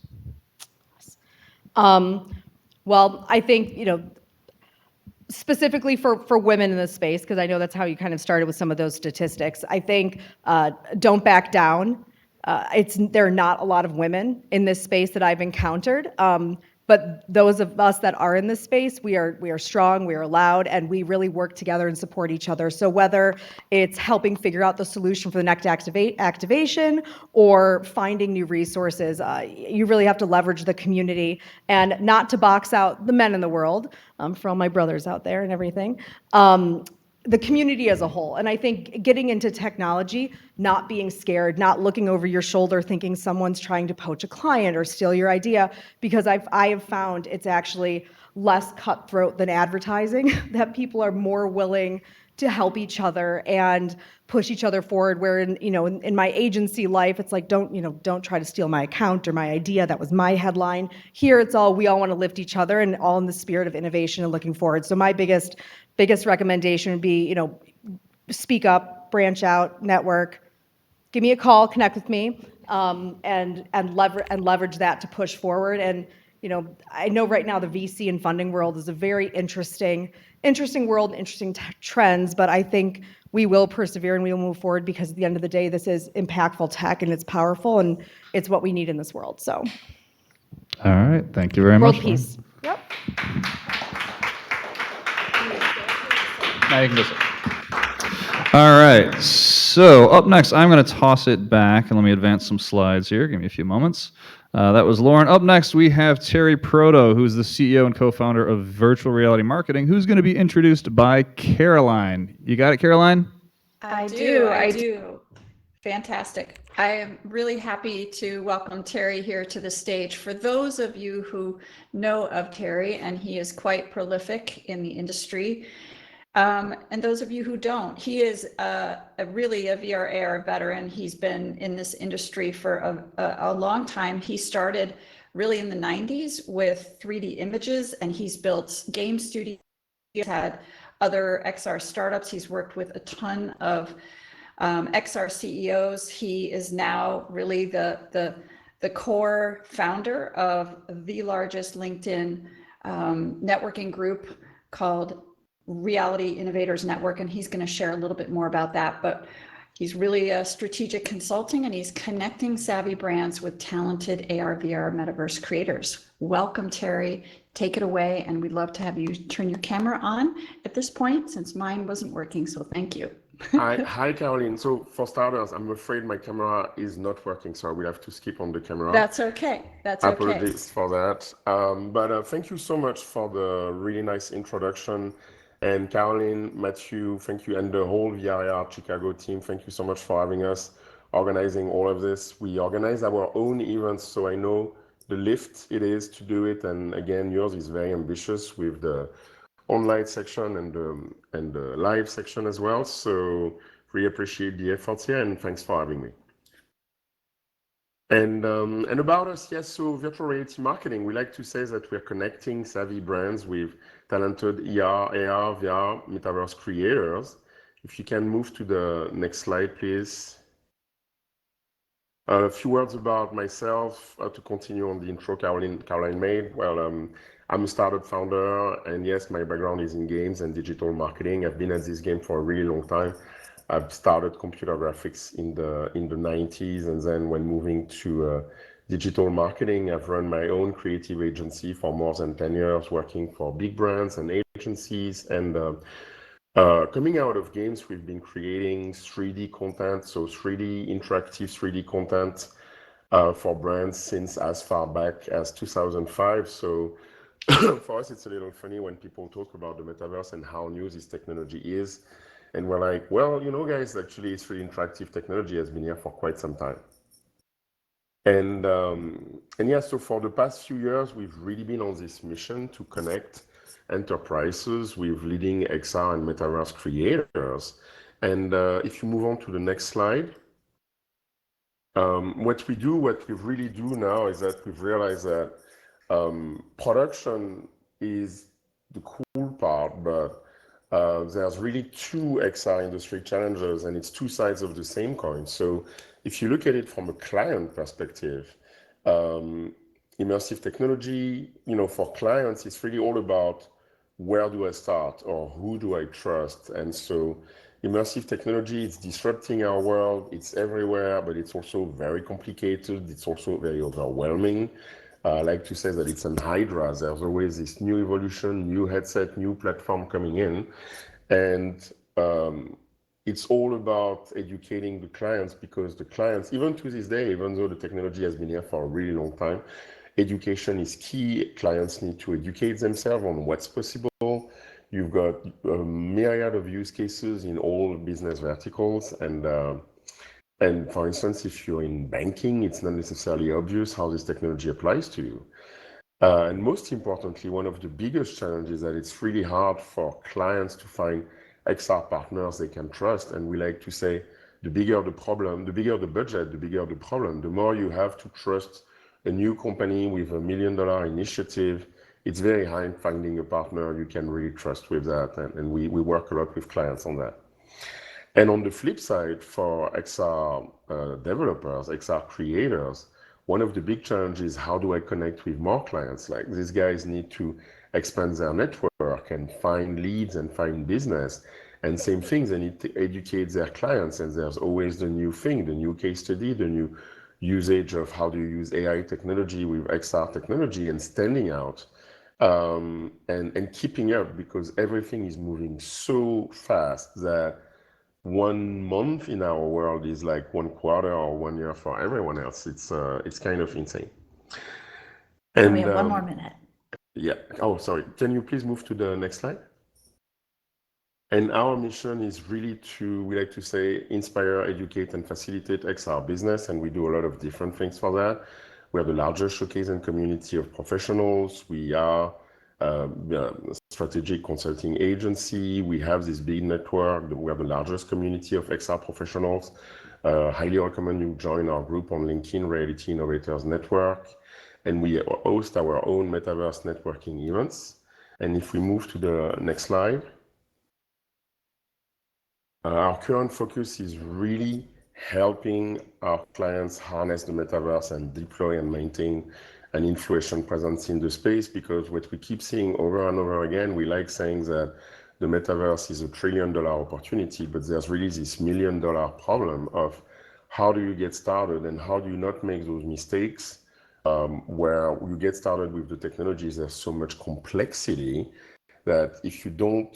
Well, I think, specifically for women in this space, because I know that's how you kind of started with some of those statistics, I think don't back down. There are not a lot of women in this space that I've encountered. But those of us that are in this space, we are strong, we are loud, and we really work together and support each other. So whether it's helping figure out the solution for the next activation or finding new resources, you really have to leverage the community, and not to box out the men in the world, for all my brothers out there and everything. The community as a whole. And I think getting into technology, not being scared, not looking over your shoulder thinking someone's trying to poach a client or steal your idea, because I have found it's actually less cutthroat than advertising, that people are more willing to help each other and push each other forward, where in my agency life, it's like, don't try to steal my account or my idea, that was my headline. Here it's all, we all want to lift each other, and all in the spirit of innovation and looking forward. So my biggest recommendation would be, speak up, branch out, network, give me a call, connect with me, and leverage that to push forward. And I know right now the VC and funding world is a very interesting world, interesting trends, but I think we will persevere and we will move forward, because at the end of the day, this is impactful tech and it's powerful and it's what we need in this world. So, all right, thank you very much. World peace. Yep. Now you can go. All right, so up next, I'm going to toss it back, and let me advance some slides here. Give me a few moments. That was Lauren. Up next, we have Terry Proto, who is the CEO and co-founder of Virtual Reality Marketing, who's going to be introduced by Caroline. You got it, Caroline? I do. Fantastic. I am really happy to welcome Terry here to the stage. For those of you who know of Terry, and he is quite prolific in the industry, and those of you who don't, he is really a VR AR veteran. He's been in this industry for a long time. He started really in the 90s with 3D images, and he's built game studios, had other XR startups. He's worked with a ton of XR CEOs. He is now really the core founder of the largest LinkedIn networking group called Reality Innovators Network, and he's going to share a little bit more about that. But he's really a strategic consulting, and he's connecting savvy brands with talented AR, VR, metaverse creators. Welcome, Terry. Take it away, and we'd love to have you turn your camera on at this point, since mine wasn't working, so thank you. Hi, Caroline. So for starters, I'm afraid my camera is not working, so I will have to skip on the camera. That's okay. That's okay. Apologies for that. But thank you so much for the really nice introduction. And Caroline, Matthew, thank you, and the whole VRAR Chicago team, thank you so much for having us. organizing all of this. We organize our own events, so I know the lift it is to do it. And again, yours is very ambitious with the online section and the live section as well. So really appreciate the efforts here, and thanks for having me. And about us, yes, so virtual reality marketing, we like to say that we're connecting savvy brands with talented ER, AR, VR, metaverse creators. If you can move to the next slide, please. A few words about myself to continue on the intro Caroline made. Well, I'm a startup founder, and yes, my background is in games and digital marketing. I've been at this game for a really long time. I've started computer graphics in the 90s, and then when moving to digital marketing, I've run my own creative agency for more than 10 years, working for big brands and agencies. And coming out of games, we've been creating 3D content, so 3D interactive 3D content for brands since as far back as 2005. So for us, it's a little funny when people talk about the metaverse and how new this technology is. And we're like, well, you know, guys, actually, 3D interactive technology has been here for quite some time. And yeah, so for the past few years, we've really been on this mission to connect enterprises with leading XR and metaverse creators. And if you move on to the next slide, what we really do now is that we've realized that production is the cool part, but there's really two XR industry challenges, and it's two sides of the same coin. So if you look at it from a client perspective, immersive technology, you know, for clients, it's really all about where do I start or who do I trust? And so immersive technology, it's disrupting our world, it's everywhere, but it's also very complicated, it's also very overwhelming. I like to say that it's an hydra. There's always this new evolution, new headset, new platform coming in. And it's all about educating the clients, because the clients, even to this day, even though the technology has been here for a really long time, education is key. Clients need to educate themselves on what's possible. You've got a myriad of use cases in all business verticals. And for instance, if you're in banking, it's not necessarily obvious how this technology applies to you. And most importantly, one of the biggest challenges is that it's really hard for clients to find XR partners they can trust. And we like to say, the bigger the problem, the bigger the budget, the bigger the problem, the more you have to trust a new company with $1 million initiative. It's very hard finding a partner you can really trust with that. And we work a lot with clients on that. And on the flip side, for XR developers, XR creators, one of the big challenges is how do I connect with more clients? Like, these guys need to expand their network and find leads and find business. And same thing, they need to educate their clients. And there's always the new thing, the new case study, the new usage of how do you use AI technology with XR technology, and standing out and keeping up, because everything is moving so fast that 1 month in our world is like 1 quarter or 1 year for everyone else. It's kind of insane. And we have one more minute. Yeah. Oh, sorry. Can you please move to the next slide? And our mission is really to, we like to say, inspire, educate, and facilitate XR business. And we do a lot of different things for that. We are the largest showcase and community of professionals. We are a strategic consulting agency. We have this big network. We have the largest community of XR professionals. Highly recommend you join our group on LinkedIn, Reality Innovators Network. And we host our own metaverse networking events. And if we move to the next slide, our current focus is really helping our clients harness the metaverse and deploy and maintain an influential presence in the space, because what we keep seeing over and over again, we like saying that the metaverse is $1 trillion opportunity, but there's really this $1 million problem of how do you get started and how do you not make those mistakes where you get started with the technologies. There's so much complexity that if you don't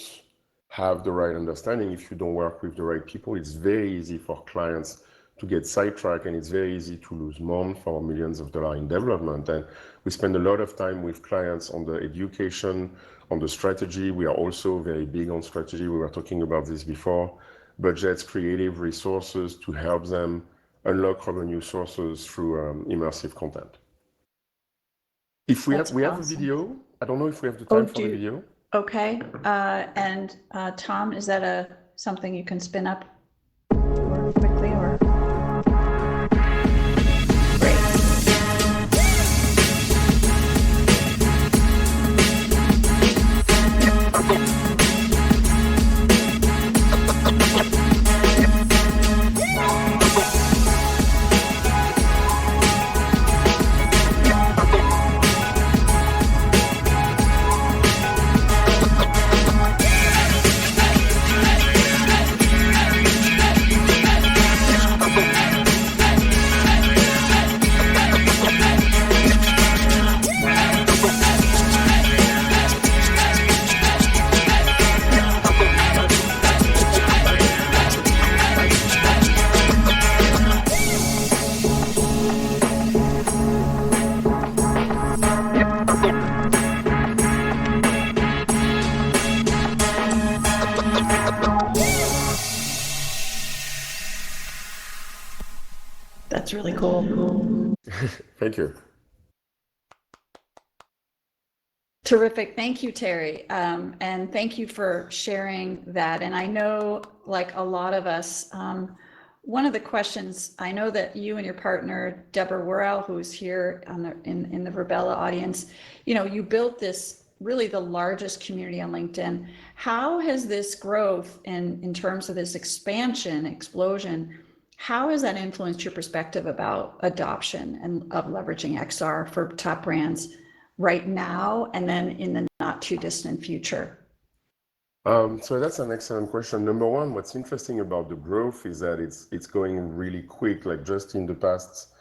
have the right understanding, if you don't work with the right people, it's very easy for clients to get sidetracked, and it's very easy to lose months or millions of dollars in development. And we spend a lot of time with clients on the education, on the strategy. We are also very big on strategy. We were talking about this before. Budgets, creative resources to help them unlock revenue sources through immersive content. If we That's have a awesome. video, I don't know if we have the time for the video. Okay, and Tom, is that something you can spin up quickly or? Great. That's really cool. Thank you. Terrific. Thank you, Terry. And thank you for sharing that. And I know, like a lot of us, one of the questions, I know that you and your partner, Deborah Worrell, who's here in the Verbella audience, you built this really the largest community on LinkedIn. How has this growth in terms of this explosion, how has that influenced your perspective about adoption and of leveraging XR for top brands right now and then in the not too distant future? So that's an excellent question. Number one, what's interesting about the growth is that it's going really quick. Like just in the past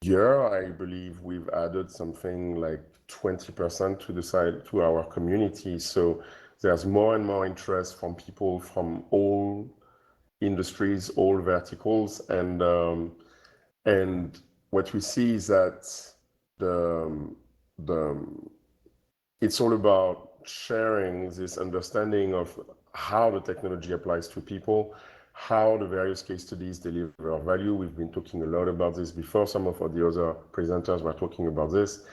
year, I believe we've added something like 20% to our community. So there's more and more interest from people from all industries, all verticals, and what we see is that it's all about sharing this understanding of how the technology applies to people, how the various case studies deliver value. We've been talking a lot about this before. Some of the other presenters were talking about this.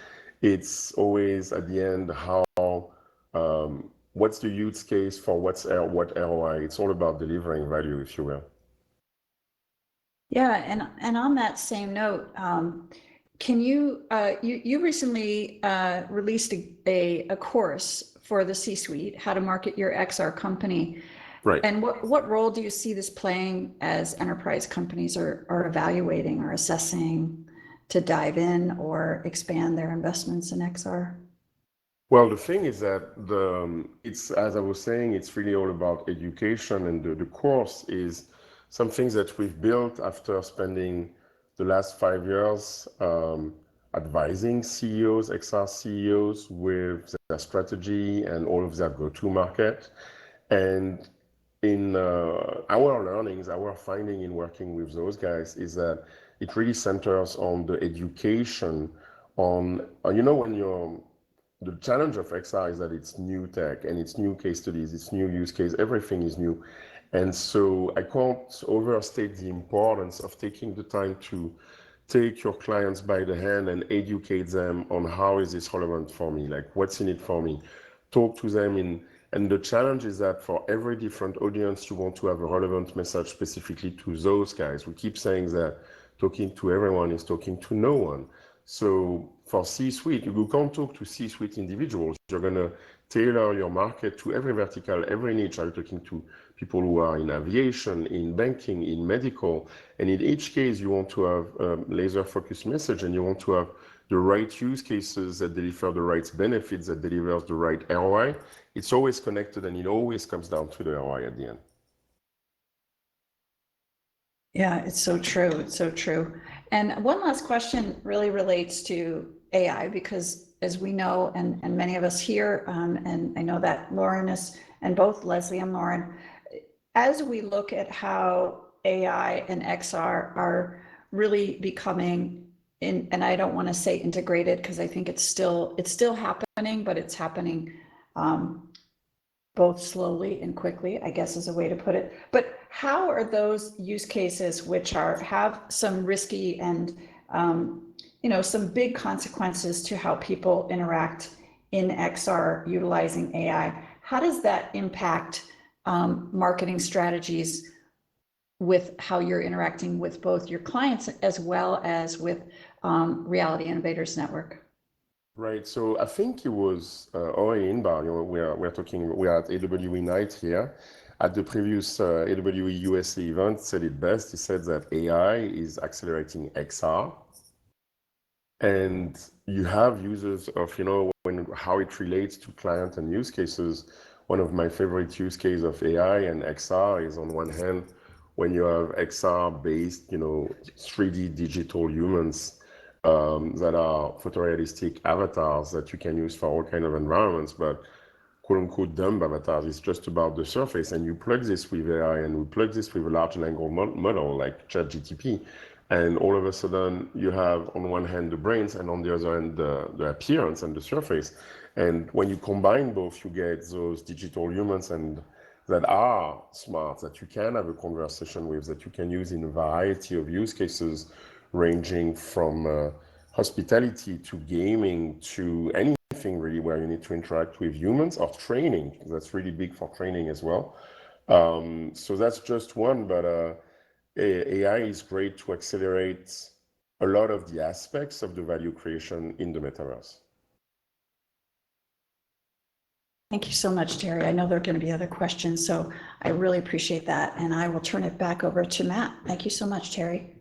It's always at the end how what's the use case for what ROI. It's all about delivering value, if you will. Yeah, and on that same note, can you recently released a course for the C-suite, how to market your XR company. Right. And what role do you see this playing as enterprise companies are evaluating or assessing to dive in or expand their investments in XR? Well, the thing is that it's, as I was saying, it's really all about education, and the course is some things that we've built after spending the last 5 years advising CEOs, XR CEOs with their strategy and all of their go-to-market. And in our learnings, our finding in working with those guys is that it really centers on the education on, when the challenge of XR is that it's new tech and it's new case studies, it's new use case, everything is new. And so I can't overstate the importance of taking the time to take your clients by the hand and educate them on how is this relevant for me, like what's in it for me. Talk to them and the challenge is that for every different audience, you want to have a relevant message specifically to those guys. We keep saying that talking to everyone is talking to no one. So for C-suite, you can't talk to C-suite individuals. You're going to tailor your market to every vertical, every niche. Are you talking to people who are in aviation, in banking, in medical? And in each case, you want to have a laser-focused message, and you want to have the right use cases that deliver the right benefits, that delivers the right ROI. It's always connected, and it always comes down to the ROI at the end. Yeah, it's so true. It's so true. And one last question really relates to AI, because as we know, and many of us here, and I know that Lauren is, and both Leslie and Lauren, as we look at how AI and XR are really becoming in, and I don't want to say integrated because I think it's still happening, but it's happening both slowly and quickly, I guess is a way to put it. But how are those use cases which have some risky and some big consequences to how people interact in XR utilizing AI? How does that impact marketing strategies with how you're interacting with both your clients as well as with Reality Innovators Network? Right. So I think it was Ori Inbar. We are at AWE Nite here. At the previous AWE USA event, said it best. He said that AI is accelerating XR, and you have users of how it relates to client and use cases. One of my favorite use cases of AI and XR is, on one hand, when you have XR-based 3D digital humans that are photorealistic avatars that you can use for all kind of environments, but quote-unquote dumb avatars. It's just about the surface, and you plug this with AI, and we plug this with a large language model like ChatGPT, and all of a sudden you have, on one hand, the brains, and on the other hand, the appearance and the surface. And when you combine both, you get those digital humans and that are smart, that you can have a conversation with, that you can use in a variety of use cases, ranging from hospitality to gaming to anything really where you need to interact with humans, or training. That's really big for training as well. So that's just one, but AI is great to accelerate a lot of the aspects of the value creation in the metaverse. Thank you so much, Terry. I know there are going to be other questions, so I really appreciate that. And I will turn it back over to Matt. Thank you so much, Terry.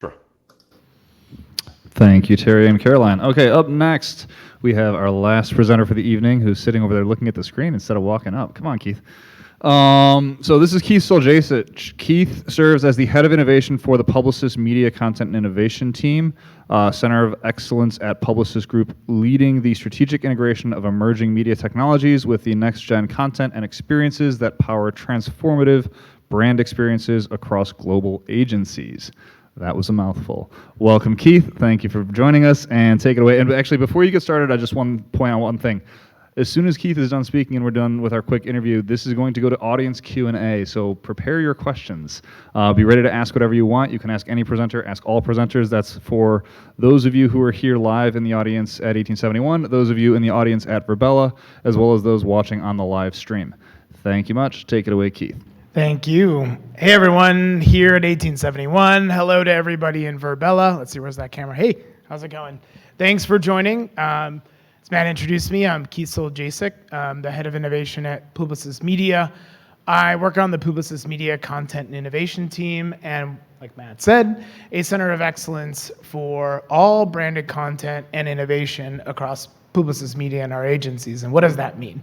Sure. Thank you, Terry and Caroline. Okay, up next, we have our last presenter for the evening, who's sitting over there looking at the screen instead of walking up. Come on, Keith. So this is Keith Stoljasic. Keith serves as the head of innovation for the Publicis Media Content and Innovation Team, Center of Excellence at Publicis Group, leading the strategic integration of emerging media technologies with the next-gen content and experiences that power transformative brand experiences across global agencies. That was a mouthful. Welcome, Keith. Thank you for joining us, and take it away. And actually, before you get started, I just want to point out one thing. As soon as Keith is done speaking and we're done with our quick interview, this is going to go to audience Q&A, so prepare your questions. Be ready to ask whatever you want. You can ask any presenter, ask all presenters. That's for those of you who are here live in the audience at 1871, those of you in the audience at Verbella, as well as those watching on the live stream. Thank you much. Take it away, Keith. Thank you. Hey, everyone here at 1871. Hello to everybody in Verbella. Let's see, where's that camera? Hey, how's it going? Thanks for joining. As Matt introduced me, I'm Keith Stoljasic, the head of innovation at Publicis Media. I work on the Publicis Media Content and Innovation team, and like Matt said, a center of excellence for all branded content and innovation across Publicis Media and our agencies. And what does that mean?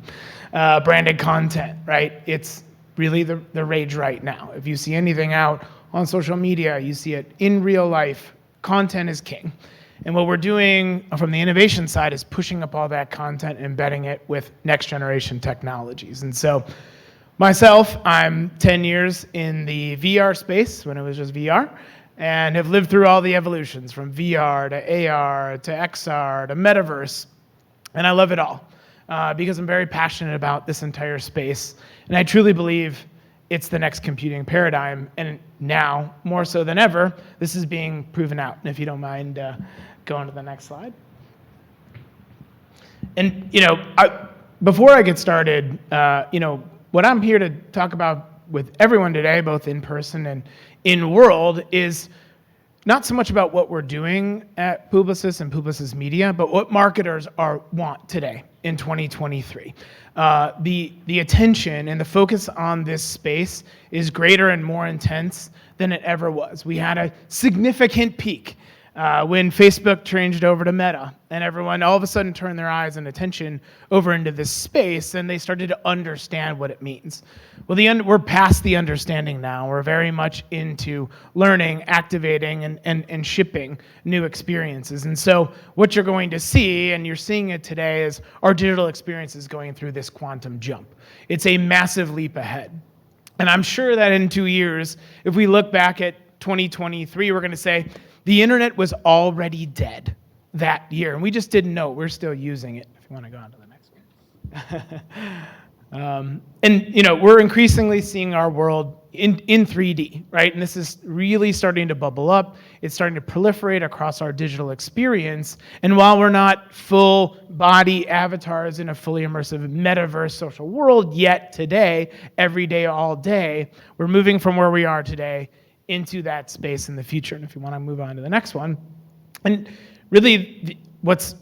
Branded content, right? It's really the rage right now. If you see anything out on social media, you see it in real life. Content is king. And what we're doing from the innovation side is pushing up all that content, embedding it with next generation technologies. And so myself, I'm 10 years in the VR space when it was just VR, and have lived through all the evolutions from VR to AR to XR to metaverse. And I love it all because I'm very passionate about this entire space. And I truly believe it's the next computing paradigm. And now, more so than ever, this is being proven out. And if you don't mind going to the next slide. And, before I get started, what I'm here to talk about with everyone today, both in person and in world, is not so much about what we're doing at Publicis and Publicis Media, but what marketers want today in 2023. The attention and the focus on this space is greater and more intense than it ever was. We had a significant peak when Facebook changed over to Meta, and everyone all of a sudden turned their eyes and attention over into this space, and they started to understand what it means. Well, we're past the understanding now. We're very much into learning, activating, and shipping new experiences. And so what you're going to see, and you're seeing it today, is our digital experiences going through this quantum jump. It's a massive leap ahead. And I'm sure that in 2 years, if we look back at 2023, we're going to say, the internet was already dead that year, and we just didn't know. We're still using it. If you want to go on to the next one. And we're increasingly seeing our world in 3D, right? And this is really starting to bubble up. It's starting to proliferate across our digital experience. And while we're not full body avatars in a fully immersive metaverse social world yet today, every day, all day, we're moving from where we are today into that space in the future. And if you want to move on to the next one, and really what's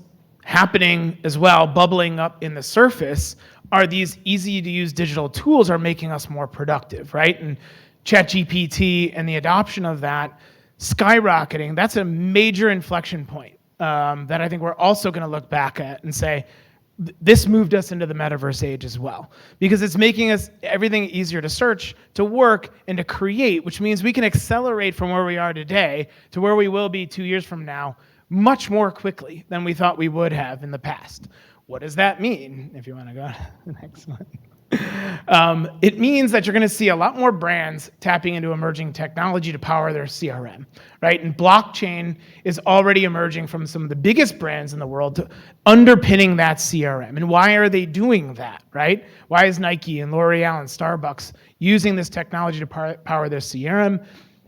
happening as well, bubbling up in the surface, are these easy to use digital tools are making us more productive, right? And ChatGPT and the adoption of that skyrocketing, that's a major inflection point that I think we're also going to look back at and say, this moved us into the metaverse age as well, because it's making us everything easier to search, to work, and to create, which means we can accelerate from where we are today to where we will be 2 years from now much more quickly than we thought we would have in the past. What does that mean? If you want to go to the next one. It means that you're going to see a lot more brands tapping into emerging technology to power their CRM, right? And blockchain is already emerging from some of the biggest brands in the world to underpinning that CRM. And why are they doing that, right? Why is Nike and L'Oreal and Starbucks using this technology to power their CRM?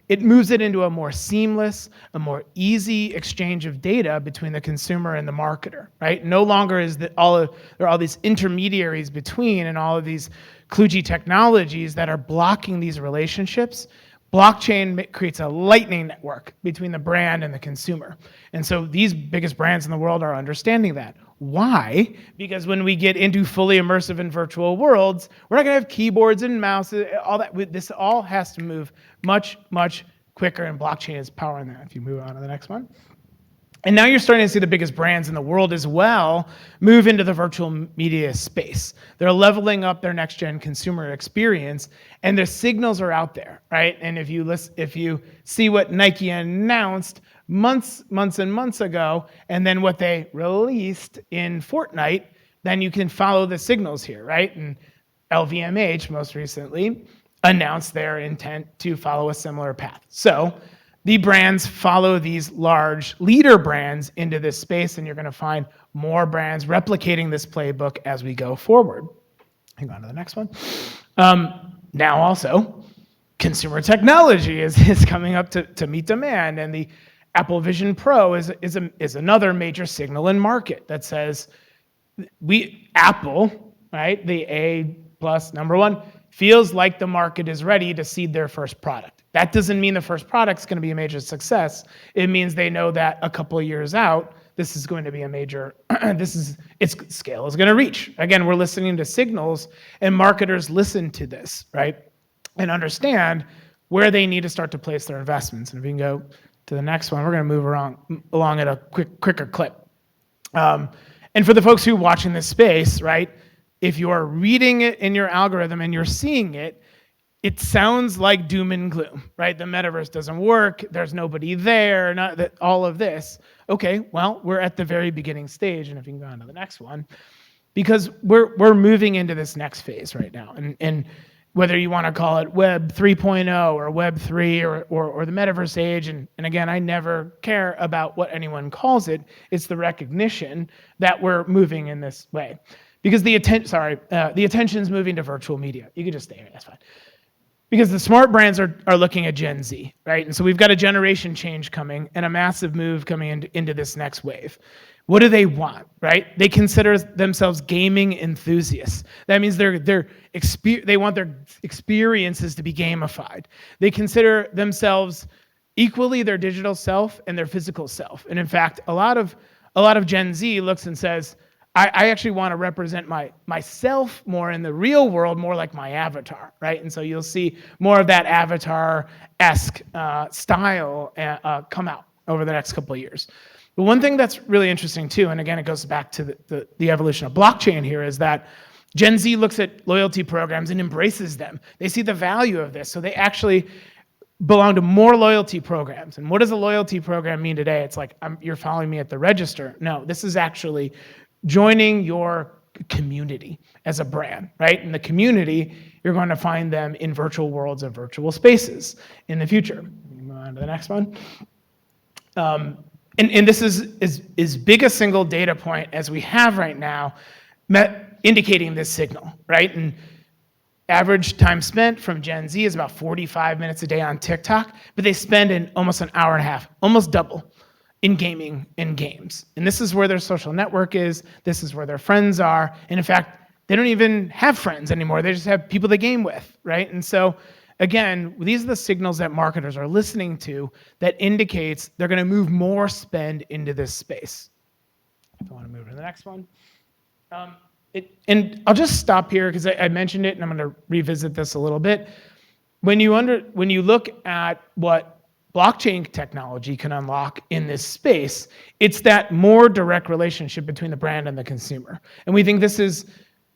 It moves it into a more seamless, a more easy exchange of data between the consumer and the marketer, right? No longer is there are all these intermediaries between and all of these kludgy technologies that are blocking these relationships. Blockchain creates a lightning network between the brand and the consumer. And so these biggest brands in the world are understanding that. Why? Because when we get into fully immersive and virtual worlds, we're not going to have keyboards and mouses, all that. This all has to move much, much quicker, and blockchain is powering that. If you move on to the next one. And now you're starting to see the biggest brands in the world as well move into the virtual media space. They're leveling up their next-gen consumer experience, and their signals are out there, right? And if you see what Nike announced months and months ago, and then what they released in Fortnite, then you can follow the signals here, right? And LVMH most recently announced their intent to follow a similar path. So the brands follow these large leader brands into this space, and you're going to find more brands replicating this playbook as we go forward. Hang on to the next one. Now also, consumer technology is coming up to meet demand, and the Apple Vision Pro is another major signal in market that says Apple, right, the A+ number one, feels like the market is ready to seed their first product. That doesn't mean the first product's going to be a major success. It means they know that a couple of years out, this is going to be a major, its scale is going to reach. Again, we're listening to signals, and marketers listen to this, right, and understand where they need to start to place their investments. And if we can go to the next one, we're going to move along at a quicker clip. And for the folks who are watching this space, right, if you're reading it in your algorithm and you're seeing it, it sounds like doom and gloom, right? The metaverse doesn't work. There's nobody there. Not that all of this. Okay, well, we're at the very beginning stage, and if you can go on to the next one, because we're moving into this next phase right now, and whether you want to call it Web 3.0 or Web 3 or the metaverse age, and again, I never care about what anyone calls it. It's the recognition that we're moving in this way, because the attention's moving to virtual media. You can just stay here. That's fine. Because the smart brands are looking at Gen Z, right? And so we've got a generation change coming and a massive move coming into this next wave. What do they want, right? They consider themselves gaming enthusiasts. That means they want their experiences to be gamified. They consider themselves equally their digital self and their physical self. And in fact, a lot of Gen Z looks and says, I actually want to represent myself more in the real world, more like my avatar, right? And so you'll see more of that avatar-esque style come out over the next couple of years. But one thing that's really interesting too, and again, it goes back to the evolution of blockchain here, is that Gen Z looks at loyalty programs and embraces them. They see the value of this, so they actually belong to more loyalty programs. And what does a loyalty program mean today? It's like, you're following me at the register. No, this is actually joining your community as a brand, right? In the community, you're going to find them in virtual worlds and virtual spaces in the future. Move on to the next one. And this is as big a single data point as we have right now. indicating this signal, right? And average time spent from Gen Z is about 45 minutes a day on TikTok, but they spend almost an hour and a half, almost double, in gaming and games. And this is where their social network is. This is where their friends are. And in fact, they don't even have friends anymore. They just have people they game with, right? And so, again, these are the signals that marketers are listening to that indicates they're going to move more spend into this space. If I want to move to the next one. And I'll just stop here because I mentioned it, and I'm going to revisit this a little bit. When you look at what blockchain technology can unlock in this space, it's that more direct relationship between the brand and the consumer. And we think this is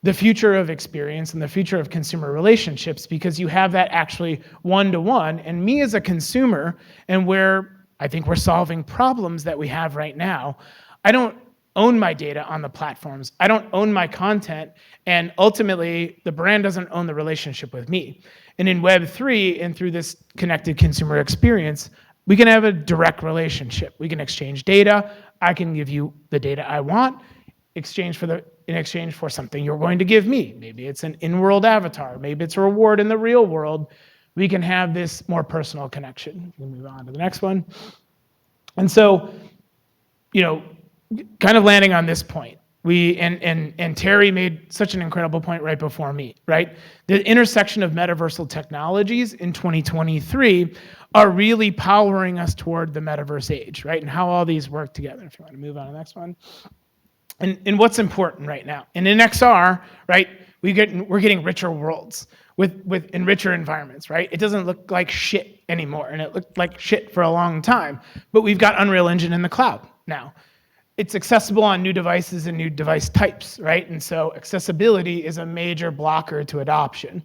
the future of experience and the future of consumer relationships, because you have that actually one-to-one. And me as a consumer, and where I think we're solving problems that we have right now, I don't own my data on the platforms. I don't own my content, and ultimately the brand doesn't own the relationship with me. And in Web3 and through this connected consumer experience, we can have a direct relationship. We can exchange data. I can give you the data I want in exchange for something you're going to give me. Maybe it's an in-world avatar. Maybe it's a reward in the real world. We can have this more personal connection. We'll move on to the next one. And so, kind of landing on this point, and Terry made such an incredible point right before me, right? The intersection of metaversal technologies in 2023 are really powering us toward the metaverse age, right? And how all these work together. If you want to move on to the next one. And what's important right now? And in XR, right, we're getting richer worlds with richer environments, right? It doesn't look like shit anymore, and it looked like shit for a long time. But we've got Unreal Engine in the cloud now. It's accessible on new devices and new device types, right? And so accessibility is a major blocker to adoption.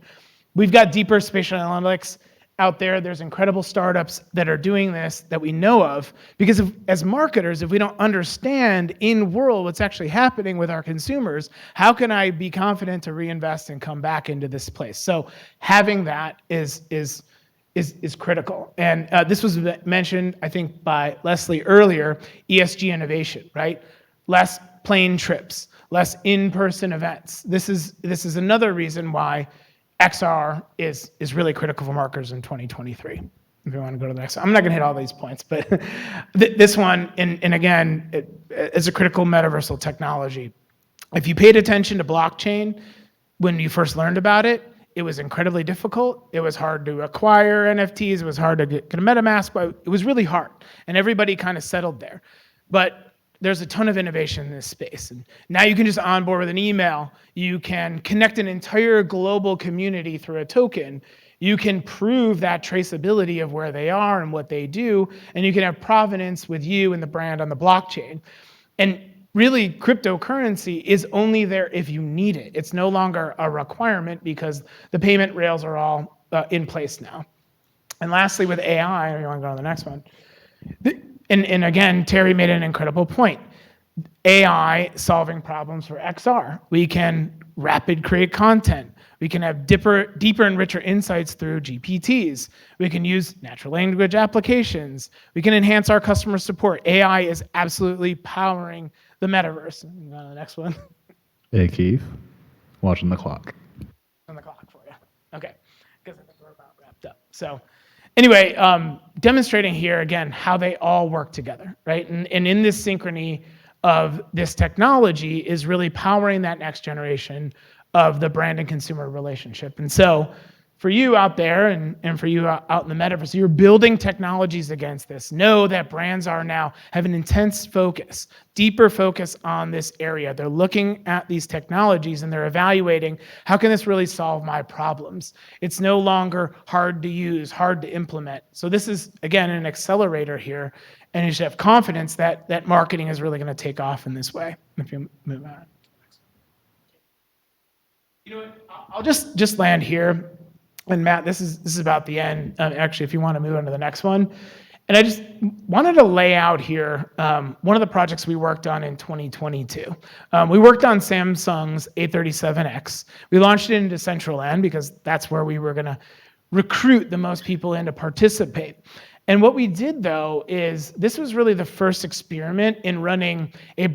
We've got deeper spatial analytics out there. There's incredible startups that are doing this that we know of, because as marketers, if we don't understand in world what's actually happening with our consumers, how can I be confident to reinvest and come back into this place? So having that is critical. And this was mentioned, I think, by Leslie earlier, ESG innovation, right? Less plane trips, less in-person events. This is another reason why XR is really critical for marketers in 2023. If you want to go to the next one. I'm not going to hit all these points, but this one, and again, is a critical metaversal technology. If you paid attention to blockchain when you first learned about it, it was incredibly difficult. It was hard to acquire NFTs. It was hard to get a MetaMask, but it was really hard. And everybody kind of settled there. But there's a ton of innovation in this space. And now you can just onboard with an email. You can connect an entire global community through a token. You can prove that traceability of where they are and what they do. And you can have provenance with you and the brand on the blockchain. And really, cryptocurrency is only there if you need it. It's no longer a requirement because the payment rails are all in place now. And lastly, with AI, you want to go to the next one. And again, Terry made an incredible point. AI solving problems for XR. We can rapid create content. We can have deeper and richer insights through GPTs. We can use natural language applications. We can enhance our customer support. AI is absolutely powering the metaverse. Go on to the next one. Hey, Keith. Watching the clock. On the clock for you. Okay. Because I think we're about wrapped up. So anyway, demonstrating here again how they all work together, right? And in this synchrony of this technology is really powering that next generation of the brand and consumer relationship. And so for you out there and for you out in the metaverse, you're building technologies against this. Know that brands are now have an intense focus, deeper focus on this area. They're looking at these technologies and they're evaluating, how can this really solve my problems? It's no longer hard to use, hard to implement. So this is, again, an accelerator here, and you should have confidence that marketing is really going to take off in this way. If you move on. You know what? I'll just land here. And Matt, this is about the end. Actually, if you want to move on to the next one. And I just wanted to lay out here one of the projects we worked on in 2022. We worked on Samsung's A37X. We launched it into Decentraland because that's where we were going to recruit the most people in to participate. And what we did, though, is this was really the first experiment in running a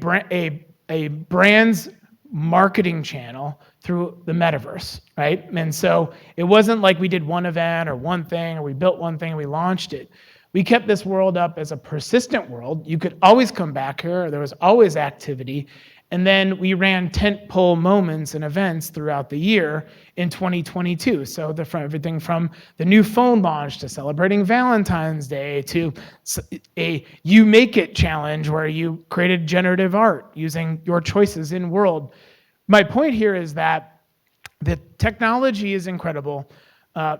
brand's marketing channel through the metaverse, right? And so it wasn't like we did one event or one thing, or we built one thing and we launched it. We kept this world up as a persistent world. You could always come back here. There was always activity. And then we ran tentpole moments and events throughout the year in 2022. So everything from the new phone launch to celebrating Valentine's Day to a You Make It challenge where you created generative art using your choices in world. My point here is that the technology is incredible.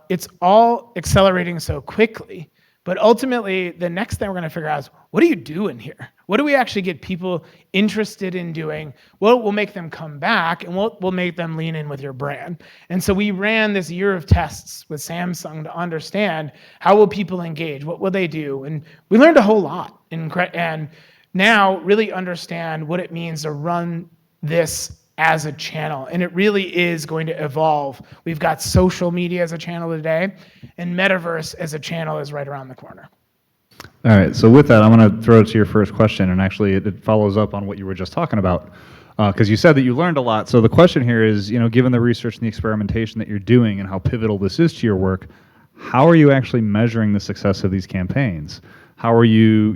It's all accelerating so quickly. But ultimately, the next thing we're going to figure out is, what do you do in here? What do we actually get people interested in doing? What will make them come back, and what will make them lean in with your brand? And so we ran this year of tests with Samsung to understand, how will people engage? What will they do? And we learned a whole lot. And now really understand what it means to run this as a channel. And it really is going to evolve. We've got social media as a channel today, and metaverse as a channel is right around the corner. All right, so with that, I'm going to throw it to your first question, and actually it follows up on what you were just talking about, because you said that you learned a lot. So the question here is, given the research and the experimentation that you're doing and how pivotal this is to your work, how are you actually measuring the success of these campaigns? How are you,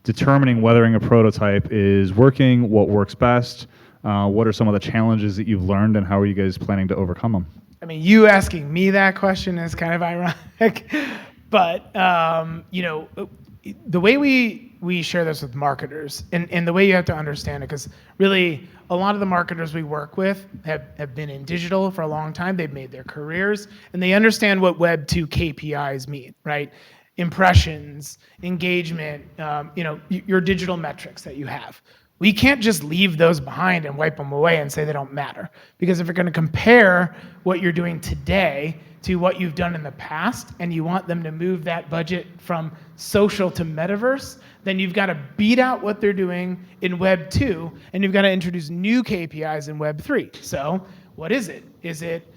determining whether a prototype is working, what works best? What are some of the challenges that you've learned, and how are you guys planning to overcome them? I mean, you asking me that question is kind of ironic, but the way we share this with marketers, and the way you have to understand it, because really a lot of the marketers we work with have been in digital for a long time. They've made their careers, and they understand what Web 2 KPIs mean, right? Impressions, engagement, your digital metrics that you have. We can't just leave those behind and wipe them away and say they don't matter. Because if you're going to compare what you're doing today to what you've done in the past, and you want them to move that budget from social to metaverse, then you've got to beat out what they're doing in Web 2, and you've got to introduce new KPIs in Web 3. So what is it? Is it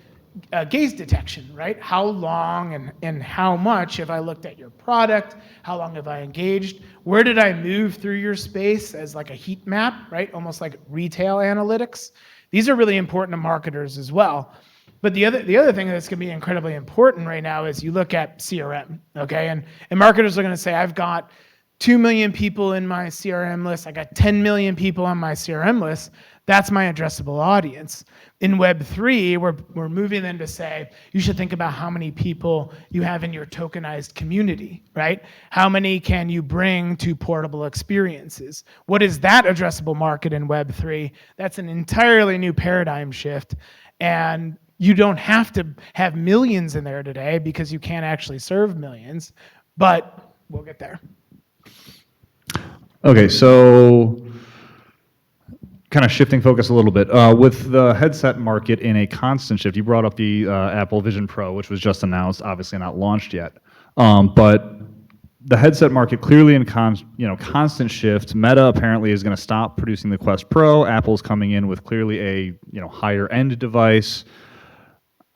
gaze detection, right? How long and how much have I looked at your product? How long have I engaged? Where did I move through your space as like a heat map, right? Almost like retail analytics. These are really important to marketers as well. But the other thing that's going to be incredibly important right now is you look at CRM, okay? And marketers are going to say, I've got 2 million people in my CRM list. I got 10 million people on my CRM list. That's my addressable audience. In Web 3, we're moving them to say, you should think about how many people you have in your tokenized community, right? How many can you bring to portable experiences? What is that addressable market in Web 3? That's an entirely new paradigm shift. And you don't have to have millions in there today because you can't actually serve millions, but we'll get there. Okay, so kind of shifting focus a little bit. With the headset market in a constant shift, you brought up the Apple Vision Pro, which was just announced, obviously not launched yet. But the headset market clearly in constant shift. Meta apparently is going to stop producing the Quest Pro. Apple's coming in with clearly a higher end device.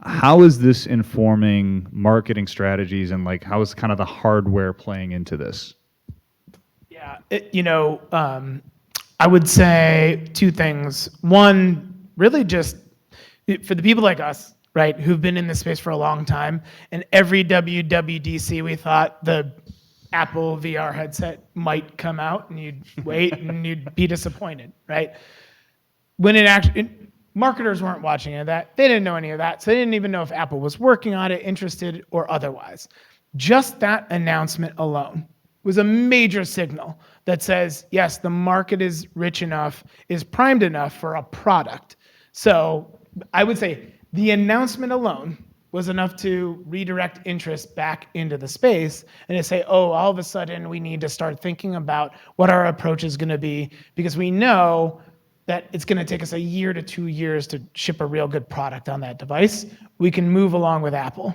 How is this informing marketing strategies, and how is kind of the hardware playing into this? Yeah, I would say two things. One, really just for the people like us, right, who've been in this space for a long time, and every WWDC we thought the Apple VR headset might come out, and you'd wait and you'd be disappointed, right? When it actually, marketers weren't watching any of that. They didn't know any of that, so they didn't even know if Apple was working on it, interested, or otherwise. Just that announcement alone was a major signal that says, yes, the market is rich enough, is primed enough for a product. So I would say the announcement alone was enough to redirect interest back into the space and to say, oh, all of a sudden we need to start thinking about what our approach is going to be, because we know that it's going to take us a year to 2 years to ship a real good product on that device. We can move along with Apple.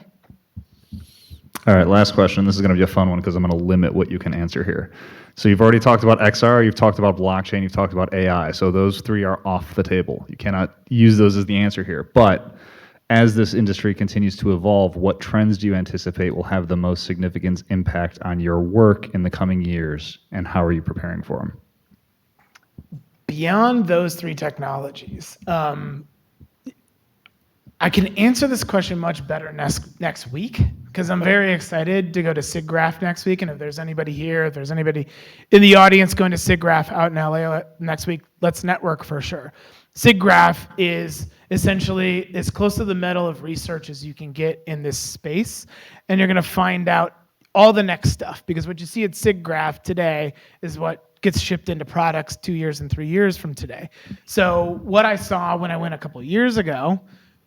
All right, last question. This is going to be a fun one because I'm going to limit what you can answer here. So you've already talked about XR, you've talked about blockchain, you've talked about AI. So those three are off the table. You cannot use those as the answer here. But as this industry continues to evolve, what trends do you anticipate will have the most significant impact on your work in the coming years, and how are you preparing for them? beyond those three technologies, I can answer this question much better next week because I'm very excited to go to SIGGRAPH next week. And if there's anybody here, if there's anybody in the audience going to SIGGRAPH out in LA next week, let's network for sure. SIGGRAPH is essentially as close to the middle of research as you can get in this space. And you're going to find out all the next stuff because what you see at SIGGRAPH today is what gets shipped into products 2 years and 3 years from today. So what I saw when I went a couple years ago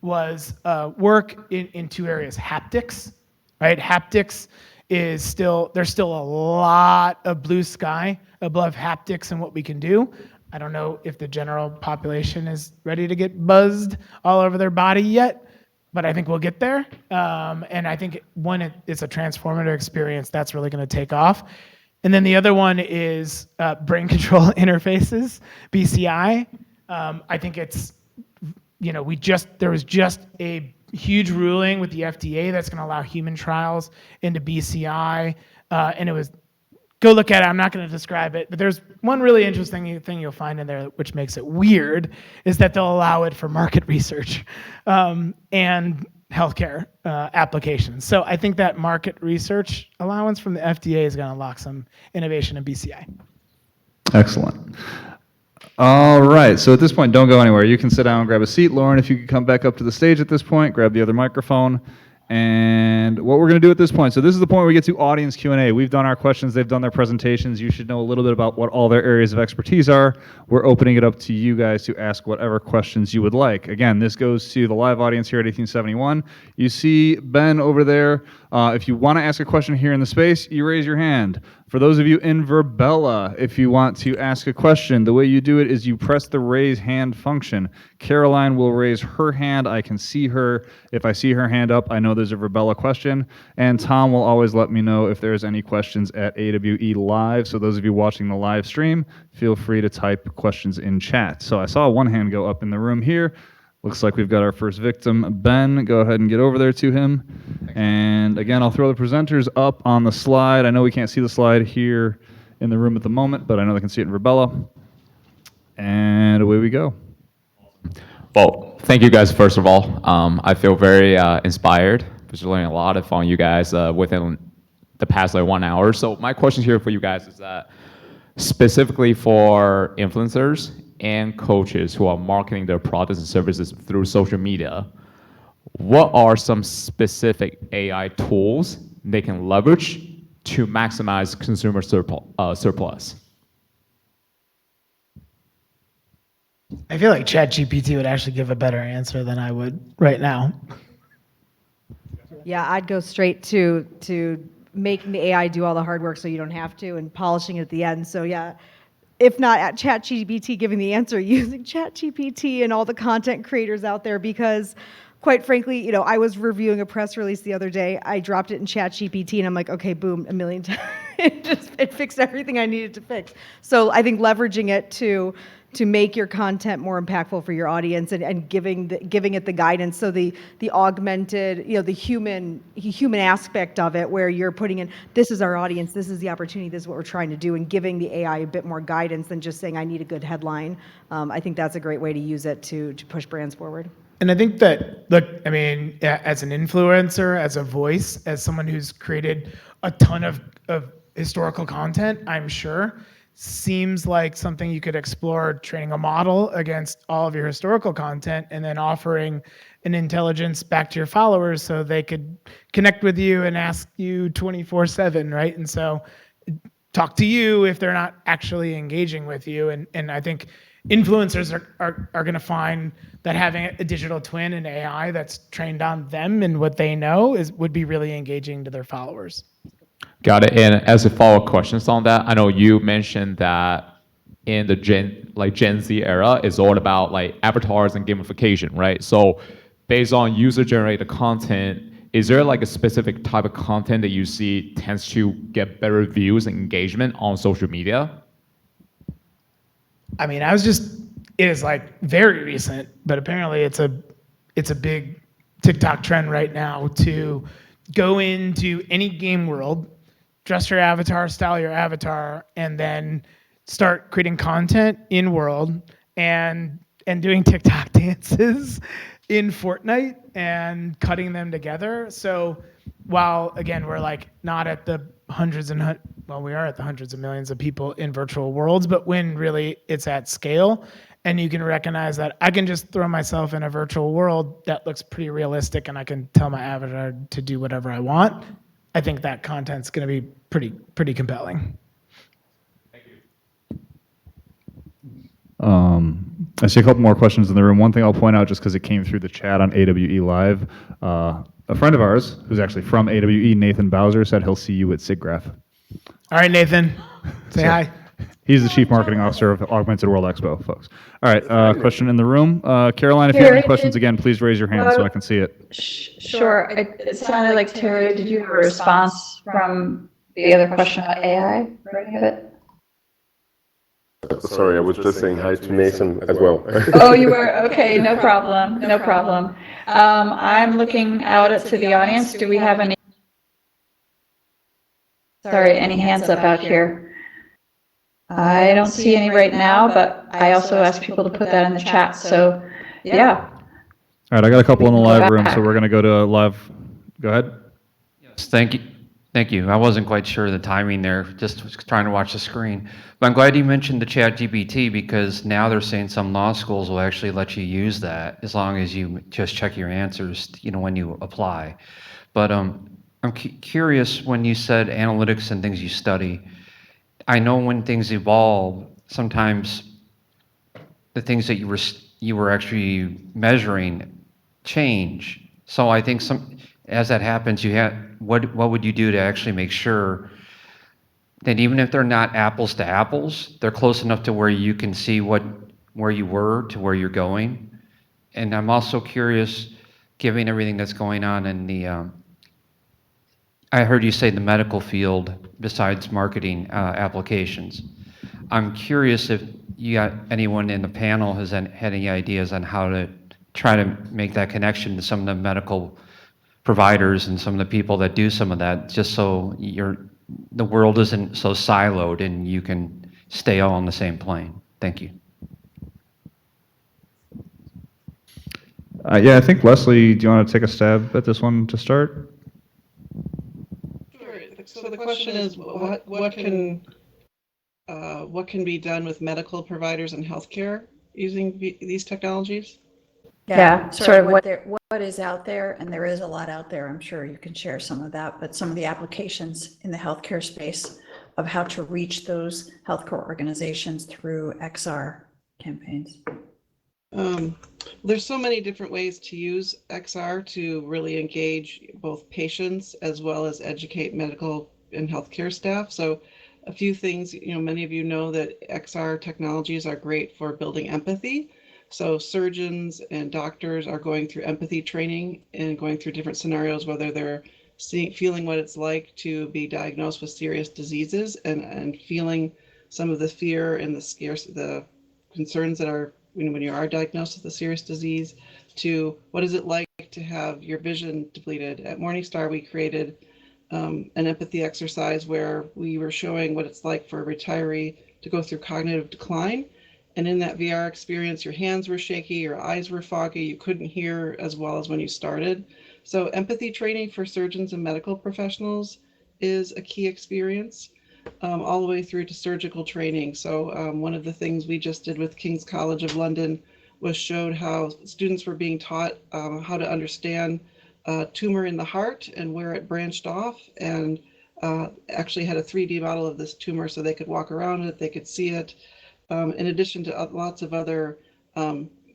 was work in two areas. Haptics, right? Haptics is there's still a lot of blue sky above haptics and what we can do. I don't know if the general population is ready to get buzzed all over their body yet, but I think we'll get there. And I think when it's a transformative experience, that's really going to take off. And then the other one is brain control interfaces, BCI. I think it's, there was just a huge ruling with the FDA that's going to allow human trials into BCI, and it was, go look at it. I'm not going to describe it, but there's one really interesting thing you'll find in there which makes it weird, is that they'll allow it for market research and healthcare applications. So I think that market research allowance from the FDA is going to unlock some innovation in BCI. Excellent. All right, so at this point, don't go anywhere. You can sit down and grab a seat. Lauren, if you could come back up to the stage at this point, grab the other microphone. And what we're going to do at this point, so this is the point where we get to audience Q&A. We've done our questions, they've done their presentations. You should know a little bit about what all their areas of expertise are. We're opening it up to you guys to ask whatever questions you would like. Again, this goes to the live audience here at 1871. You see Ben over there. If you want to ask a question here in the space, you raise your hand. For those of you in Verbella, if you want to ask a question, the way you do it is you press the raise hand function. Caroline will raise her hand. I can see her. If I see her hand up, I know there's a Verbella question. And Tom will always let me know if there's any questions at AWE Live. So those of you watching the live stream, feel free to type questions in chat. So I saw one hand go up in the room here. Looks like we've got our first victim, Ben. Go ahead and get over there to him. And again, I'll throw the presenters up on the slide. I know we can't see the slide here in the room at the moment, but I know they can see it in Verbella. And away we go. Well, thank you guys, first of all. I feel very inspired. Just learning a lot from you guys within the past 1 hour. So my question here for you guys is that specifically for influencers and coaches who are marketing their products and services through social media, what are some specific AI tools they can leverage to maximize consumer surplus? I feel like ChatGPT would actually give a better answer than I would right now. Yeah, I'd go straight to making the AI do all the hard work so you don't have to, and polishing it at the end. So yeah, if not at ChatGPT giving the answer, using ChatGPT and all the content creators out there, because quite frankly, I was reviewing a press release the other day. I dropped it in ChatGPT and I'm like, okay, boom, a million times. It fixed everything I needed to fix. So I think leveraging it to make your content more impactful for your audience and giving it the guidance. So the augmented, the human aspect of it, where you're putting in, this is our audience, this is the opportunity, this is what we're trying to do, and giving the AI a bit more guidance than just saying, I need a good headline. I think that's a great way to use it to push brands forward. And I think that, look, I mean, as an influencer, as a voice, as someone who's created a ton of historical content, I'm sure, seems like something you could explore, training a model against all of your historical content and then offering an intelligence back to your followers so they could connect with you and ask you 24/7, right? And so talk to you if they're not actually engaging with you. And I think influencers are going to find that having a digital twin and AI that's trained on them and what they know would be really engaging to their followers. Got it. And as a follow-up questions on that, I know you mentioned that in the Gen Z era, it's all about avatars and gamification, right? So based on user-generated content, is there a specific type of content that you see tends to get better views and engagement on social media? I mean, it is very recent, but apparently it's a big TikTok trend right now to go into any game world, dress your avatar, style your avatar, and then start creating content in world and doing TikTok dances in Fortnite and cutting them together. So while again we're like not at the well, we are at the hundreds of millions of people in virtual worlds, but when really it's at scale and you can recognize that I can just throw myself in a virtual world that looks pretty realistic and I can tell my avatar to do whatever I want, I think that content's going to be pretty compelling. I see a couple more questions in the room. One thing I'll point out, just because it came through the chat on AWE Live, a friend of ours, who's actually from AWE, Nathan Bowser, said he'll see you at SIGGRAPH. All right, Nathan, say hi. He's the Chief Marketing Officer of Augmented World Expo, folks. All right, question in the room. Caroline, if you have any questions, again, please raise your hand so I can see it. Sure. It sounded like, Terry, did you have a response from the other question about AI or any of it? Sorry, I was just saying hi to Nathan as well. Oh, you were? Okay, no problem. No problem. I'm looking out to the audience. Do we have any? Sorry, any hands up out here? I don't see any right now, but I also asked people to put that in the chat. So, yeah. All right, I got a couple in the live room, so we're going to go to live. Go ahead. Yes, thank you. Thank you. I wasn't quite sure of the timing there, just was trying to watch the screen. But I'm glad you mentioned the ChatGPT because now they're saying some law schools will actually let you use that as long as you just check your answers, when you apply. But I'm curious when you said analytics and things you study. I know when things evolve, sometimes the things that you were actually measuring change. So I think as that happens, what would you do to actually make sure that even if they're not apples to apples, they're close enough to where you can see where you were to where you're going? And I'm also curious, given everything that's going on in the, I heard you say the medical field besides marketing applications. I'm curious if you got anyone in the panel has had any ideas on how to try to make that connection to some of the medical providers and some of the people that do some of that, just so the world isn't so siloed and you can stay all on the same plane. Thank you. Yeah, I think Leslie, do you want to take a stab at this one to start? Sure. So the question is, what can be done with medical providers and healthcare using these technologies? Yeah, sort of what is out there, and there is a lot out there. I'm sure you can share some of that, but some of the applications in the healthcare space of how to reach those healthcare organizations through XR campaigns. There's so many different ways to use XR to really engage both patients as well as educate medical and healthcare staff. So a few things, many of you know that XR technologies are great for building empathy. So surgeons and doctors are going through empathy training and going through different scenarios, whether they're feeling what it's like to be diagnosed with serious diseases and feeling some of the fear and the concerns that are when you are diagnosed with a serious disease, to what is it like to have your vision depleted. At Morningstar, we created an empathy exercise where we were showing what it's like for a retiree to go through cognitive decline. And in that VR experience, your hands were shaky, your eyes were foggy, you couldn't hear as well as when you started. So empathy training for surgeons and medical professionals is a key experience, all the way through to surgical training. So one of the things we just did with King's College of London was showed how students were being taught how to understand a tumor in the heart and where it branched off, and actually had a 3D model of this tumor so they could walk around it, they could see it. In addition to lots of other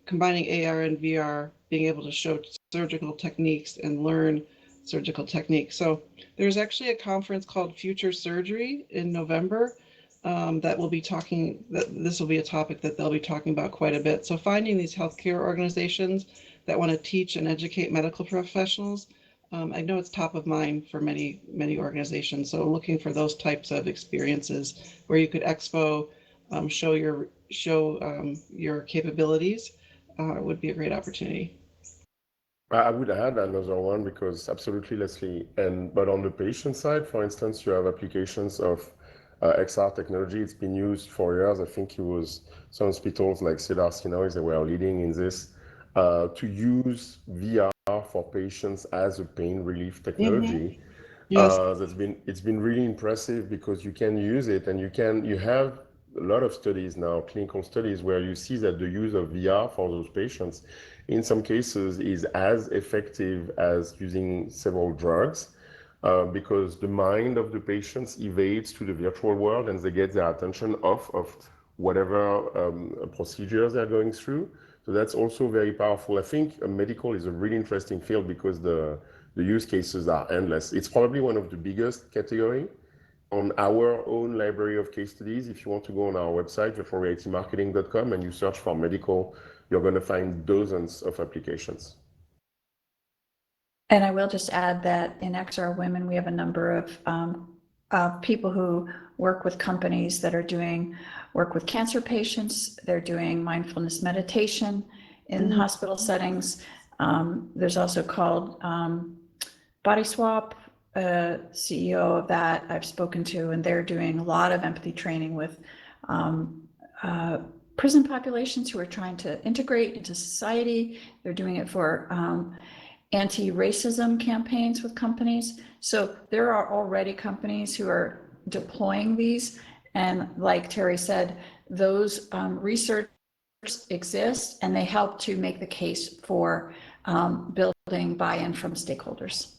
combining AR and VR, being able to show surgical techniques and learn surgical techniques. So there's actually a conference called Future Surgery in November that will be talking, this will be a topic that they'll be talking about quite a bit. So finding these healthcare organizations that want to teach and educate medical professionals, I know it's top of mind for many organizations. So looking for those types of experiences where you could expo, show your capabilities would be a great opportunity. I would add another one because absolutely, Leslie. But on the patient side, for instance, you have applications of XR technology. It's been used for years. I think it was some hospitals like Cedars-Sinai, they were leading in this, to use VR for patients as a pain relief technology. Yes. It's been really impressive because you can use it, and you have a lot of studies now, clinical studies, where you see that the use of VR for those patients in some cases is as effective as using several drugs, because the mind of the patients evades to the virtual world and they get their attention off of whatever procedures they're going through. So that's also very powerful. I think medical is a really interesting field because the use cases are endless. It's probably one of the biggest category. On our own library of case studies, if you want to go on our website, virtualrealitymarketing.com, and you search for medical, you're going to find dozens of applications. And I will just add that in XR Women, we have a number of people who work with companies that are doing work with cancer patients. They're doing mindfulness meditation in hospital settings. There's also called Body Swap, CEO of that I've spoken to, and they're doing a lot of empathy training with prison populations who are trying to integrate into society. They're doing it for anti-racism campaigns with companies. So there are already companies who are deploying these. And like Terry said, those research exist and they help to make the case for building buy-in from stakeholders.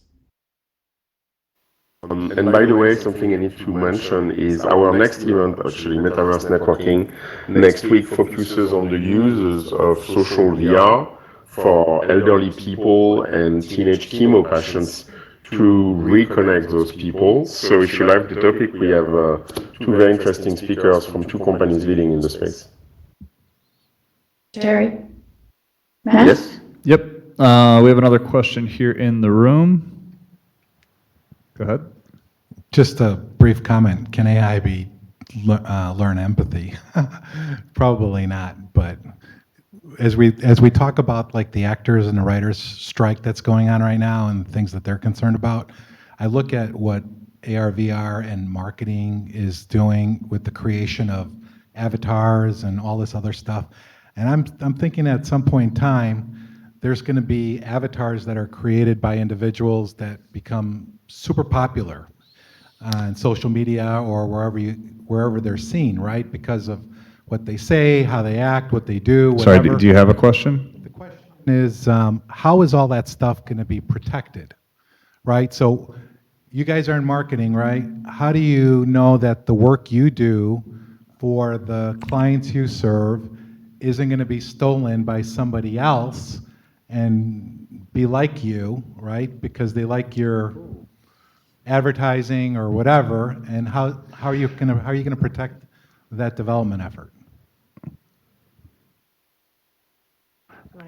And by the way, something I need to mention is our next event, actually, Metaverse Networking, next week focuses on the uses of social VR for elderly people and teenage chemo patients to reconnect those people. So if you like the topic, we have two very interesting speakers from two companies leading in the space. Terry? Matt? Yes? Yep. We have another question here in the room. Go ahead. Just a brief comment. Can AI learn empathy? Probably not. But as we talk about like the actors and the writers strike that's going on right now and things that they're concerned about, I look at what AR, VR, and marketing is doing with the creation of avatars and all this other stuff. And I'm thinking at some point in time, there's going to be avatars that are created by individuals that become super popular on social media or wherever they're seen, right? Because of what they say, how they act, what they do, whatever. Sorry, do you have a question? The question is, how is all that stuff going to be protected, right? So you guys are in marketing, right? How do you know that the work you do for the clients you serve isn't going to be stolen by somebody else and be like you, right? Because they like your advertising or whatever, and how are you going to protect that development effort?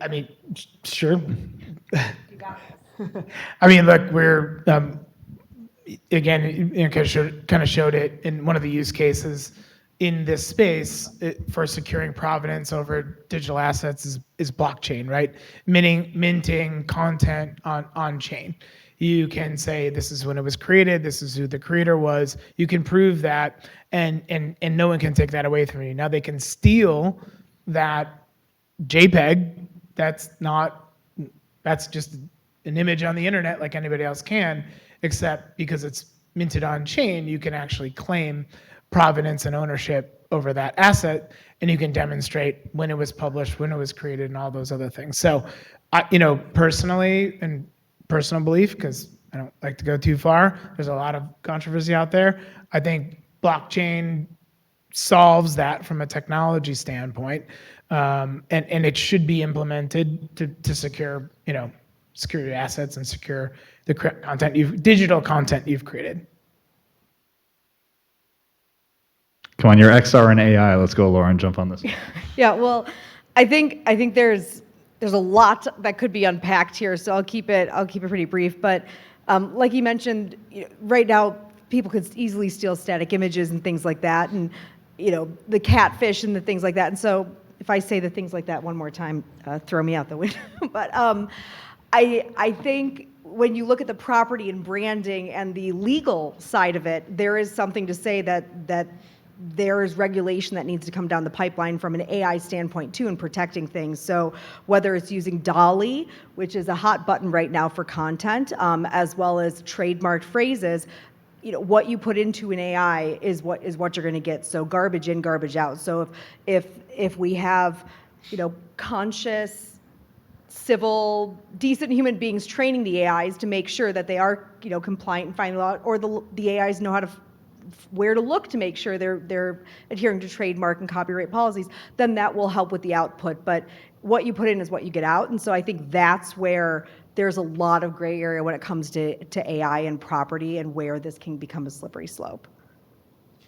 I mean, sure. I mean, look, we're again, kind of showed it in one of the use cases in this space for securing provenance over digital assets is blockchain, right? Minting content on chain. You can say this is when it was created, this is who the creator was. You can prove that, and no one can take that away from you. Now they can steal that JPEG. That's just an image on the internet like anybody else can, except because it's minted on chain, you can actually claim provenance and ownership over that asset, and you can demonstrate when it was published, when it was created, and all those other things. So, personally, and personal belief, because I don't like to go too far, there's a lot of controversy out there. I think blockchain solves that from a technology standpoint, and it should be implemented to secure, secure your assets and secure the digital content you've created. Come on, you're XR and AI. Let's go, Lauren. Jump on this. Yeah, well, I think there's a lot that could be unpacked here, so I'll keep it pretty brief. But like you mentioned, right now people could easily steal static images and things like that, and the catfish and the things like that. And so if I say the things like that one more time, throw me out the window. But I think when you look at the property and branding and the legal side of it, there is something to say that there is regulation that needs to come down the pipeline from an AI standpoint too in protecting things. So whether it's using Dolly, which is a hot button right now for content, as well as trademarked phrases, what you put into an AI is what you're going to get. So garbage in, garbage out. So if we have, conscious, civil, decent human beings training the AIs to make sure that they are, compliant and finding law, or the AIs know how to where to look to make sure they're adhering to trademark and copyright policies, then that will help with the output. But what you put in is what you get out. And so I think that's where there's a lot of gray area when it comes to AI and property and where this can become a slippery slope.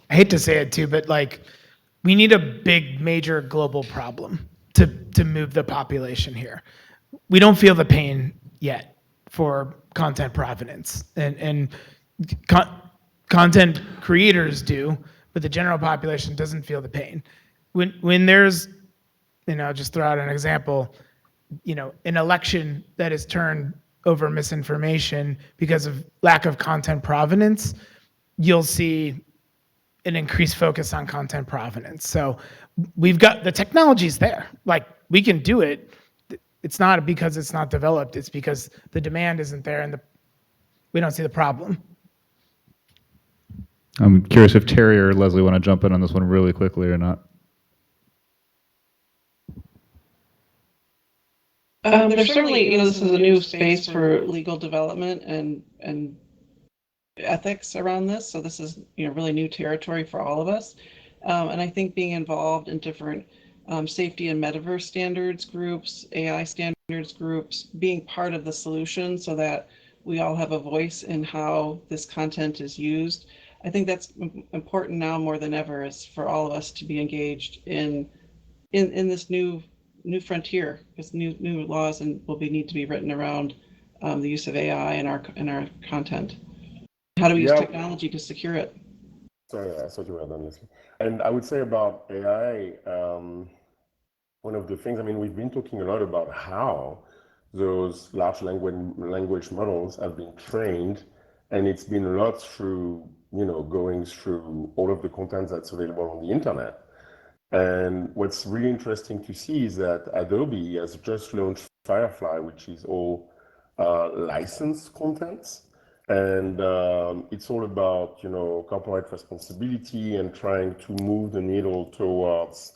I hate to say it too, but we need a big, major global problem to move the population here. We don't feel the pain yet for content provenance, and content creators do, but the general population doesn't feel the pain. When there's, just throw out an example, an election that is turned over misinformation because of lack of content provenance, you'll see an increased focus on content provenance. So we've got the technology's there. We can do it. It's not because it's not developed. It's because the demand isn't there and we don't see the problem. I'm curious if Terry or Leslie want to jump in on this one really quickly or not. There's certainly, this is a new space for legal development and ethics around this. So this is, really new territory for all of us. And I think being involved in different safety and metaverse standards groups, AI standards groups, being part of the solution so that we all have a voice in how this content is used. I think that's important now more than ever, is for all of us to be engaged in this new frontier, because new laws will need to be written around the use of AI in our content. How do we use technology to secure it? Sorry, I thought you were done, Leslie. And I would say about AI, one of the things, we've been talking a lot about how those large language models have been trained, and it's been a lot through, going through all of the content that's available on the internet. And what's really interesting to see is that Adobe has just launched Firefly, which is all licensed content. And it's all about, corporate responsibility and trying to move the needle towards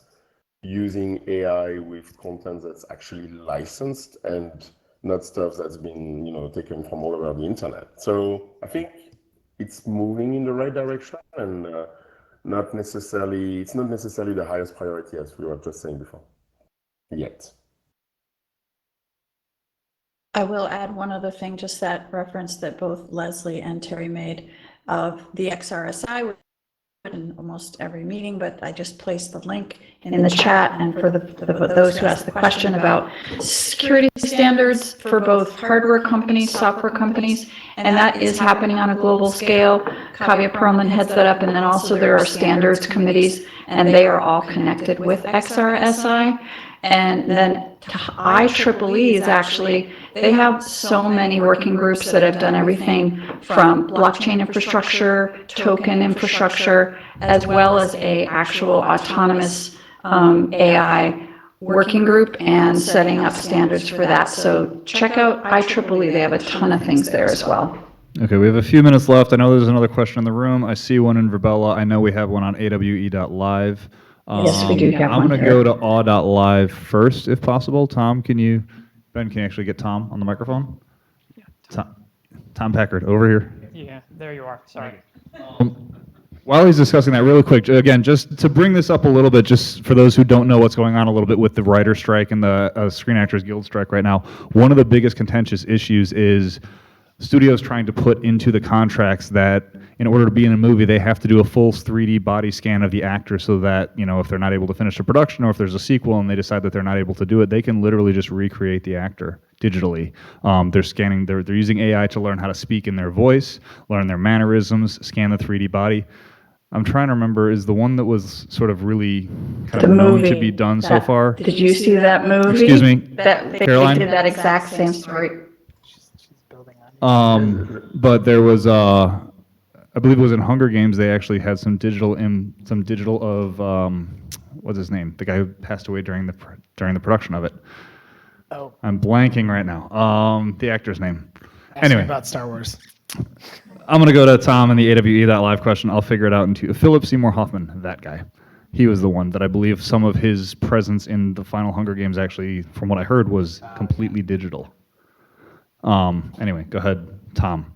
using AI with content that's actually licensed and not stuff that's been, taken from all over the internet. So I think it's moving in the right direction, and it's not necessarily the highest priority, as we were just saying before, yet. I will add one other thing, just that reference that both Leslie and Terry made of the XRSI in almost every meeting, but I just placed the link in the chat. And for those who asked the question about security standards for both hardware companies, software companies, and that is happening on a global scale. Kavya Perlman heads that up, and then also there are standards committees, and they are all connected with XRSI. And then IEEE is actually, they have so many working groups that have done everything from blockchain infrastructure, token infrastructure, as well as a actual autonomous AI working group and setting up standards for that. So check out IEEE. They have a ton of things there as well. Okay, we have a few minutes left. I know there's another question in the room. I see one in Verbella. I know we have one on awe.live. Yes, we do have I'm one going to here. go to awe.live first, if possible. Ben, can you actually get Tom on the microphone? Yeah. Tom Packard, over here. Yeah, there you are. Sorry. While he's discussing that really quick, again, just to bring this up a little bit, just for those who don't know what's going on a little bit with the writer strike and the Screen Actors Guild strike right now, one of the biggest contentious issues is studios trying to put into the contracts that in order to be in a movie, they have to do a full 3D body scan of the actor so that, if they're not able to finish the production or if there's a sequel and they decide that they're not able to do it, they can literally just recreate the actor digitally. They're using AI to learn how to speak in their voice, learn their mannerisms, scan the 3D body. I'm trying to remember, is the one that was sort of really kind of known to be done so far? Did you see that movie? Excuse me, They Caroline? did that exact same story. But there was, I believe it was in Hunger Games. They actually had some digital of what's his name? The guy who passed away during the production of it. Oh, I'm blanking right now. The actor's name. ask me Anyway, about Star Wars. I'm gonna go to Tom and the AWE.live question. I'll figure it out into Philip Seymour Hoffman, that guy. He was the one that I believe some of his presence in the final Hunger Games actually, from what I heard, was completely digital. Anyway, go ahead, Tom.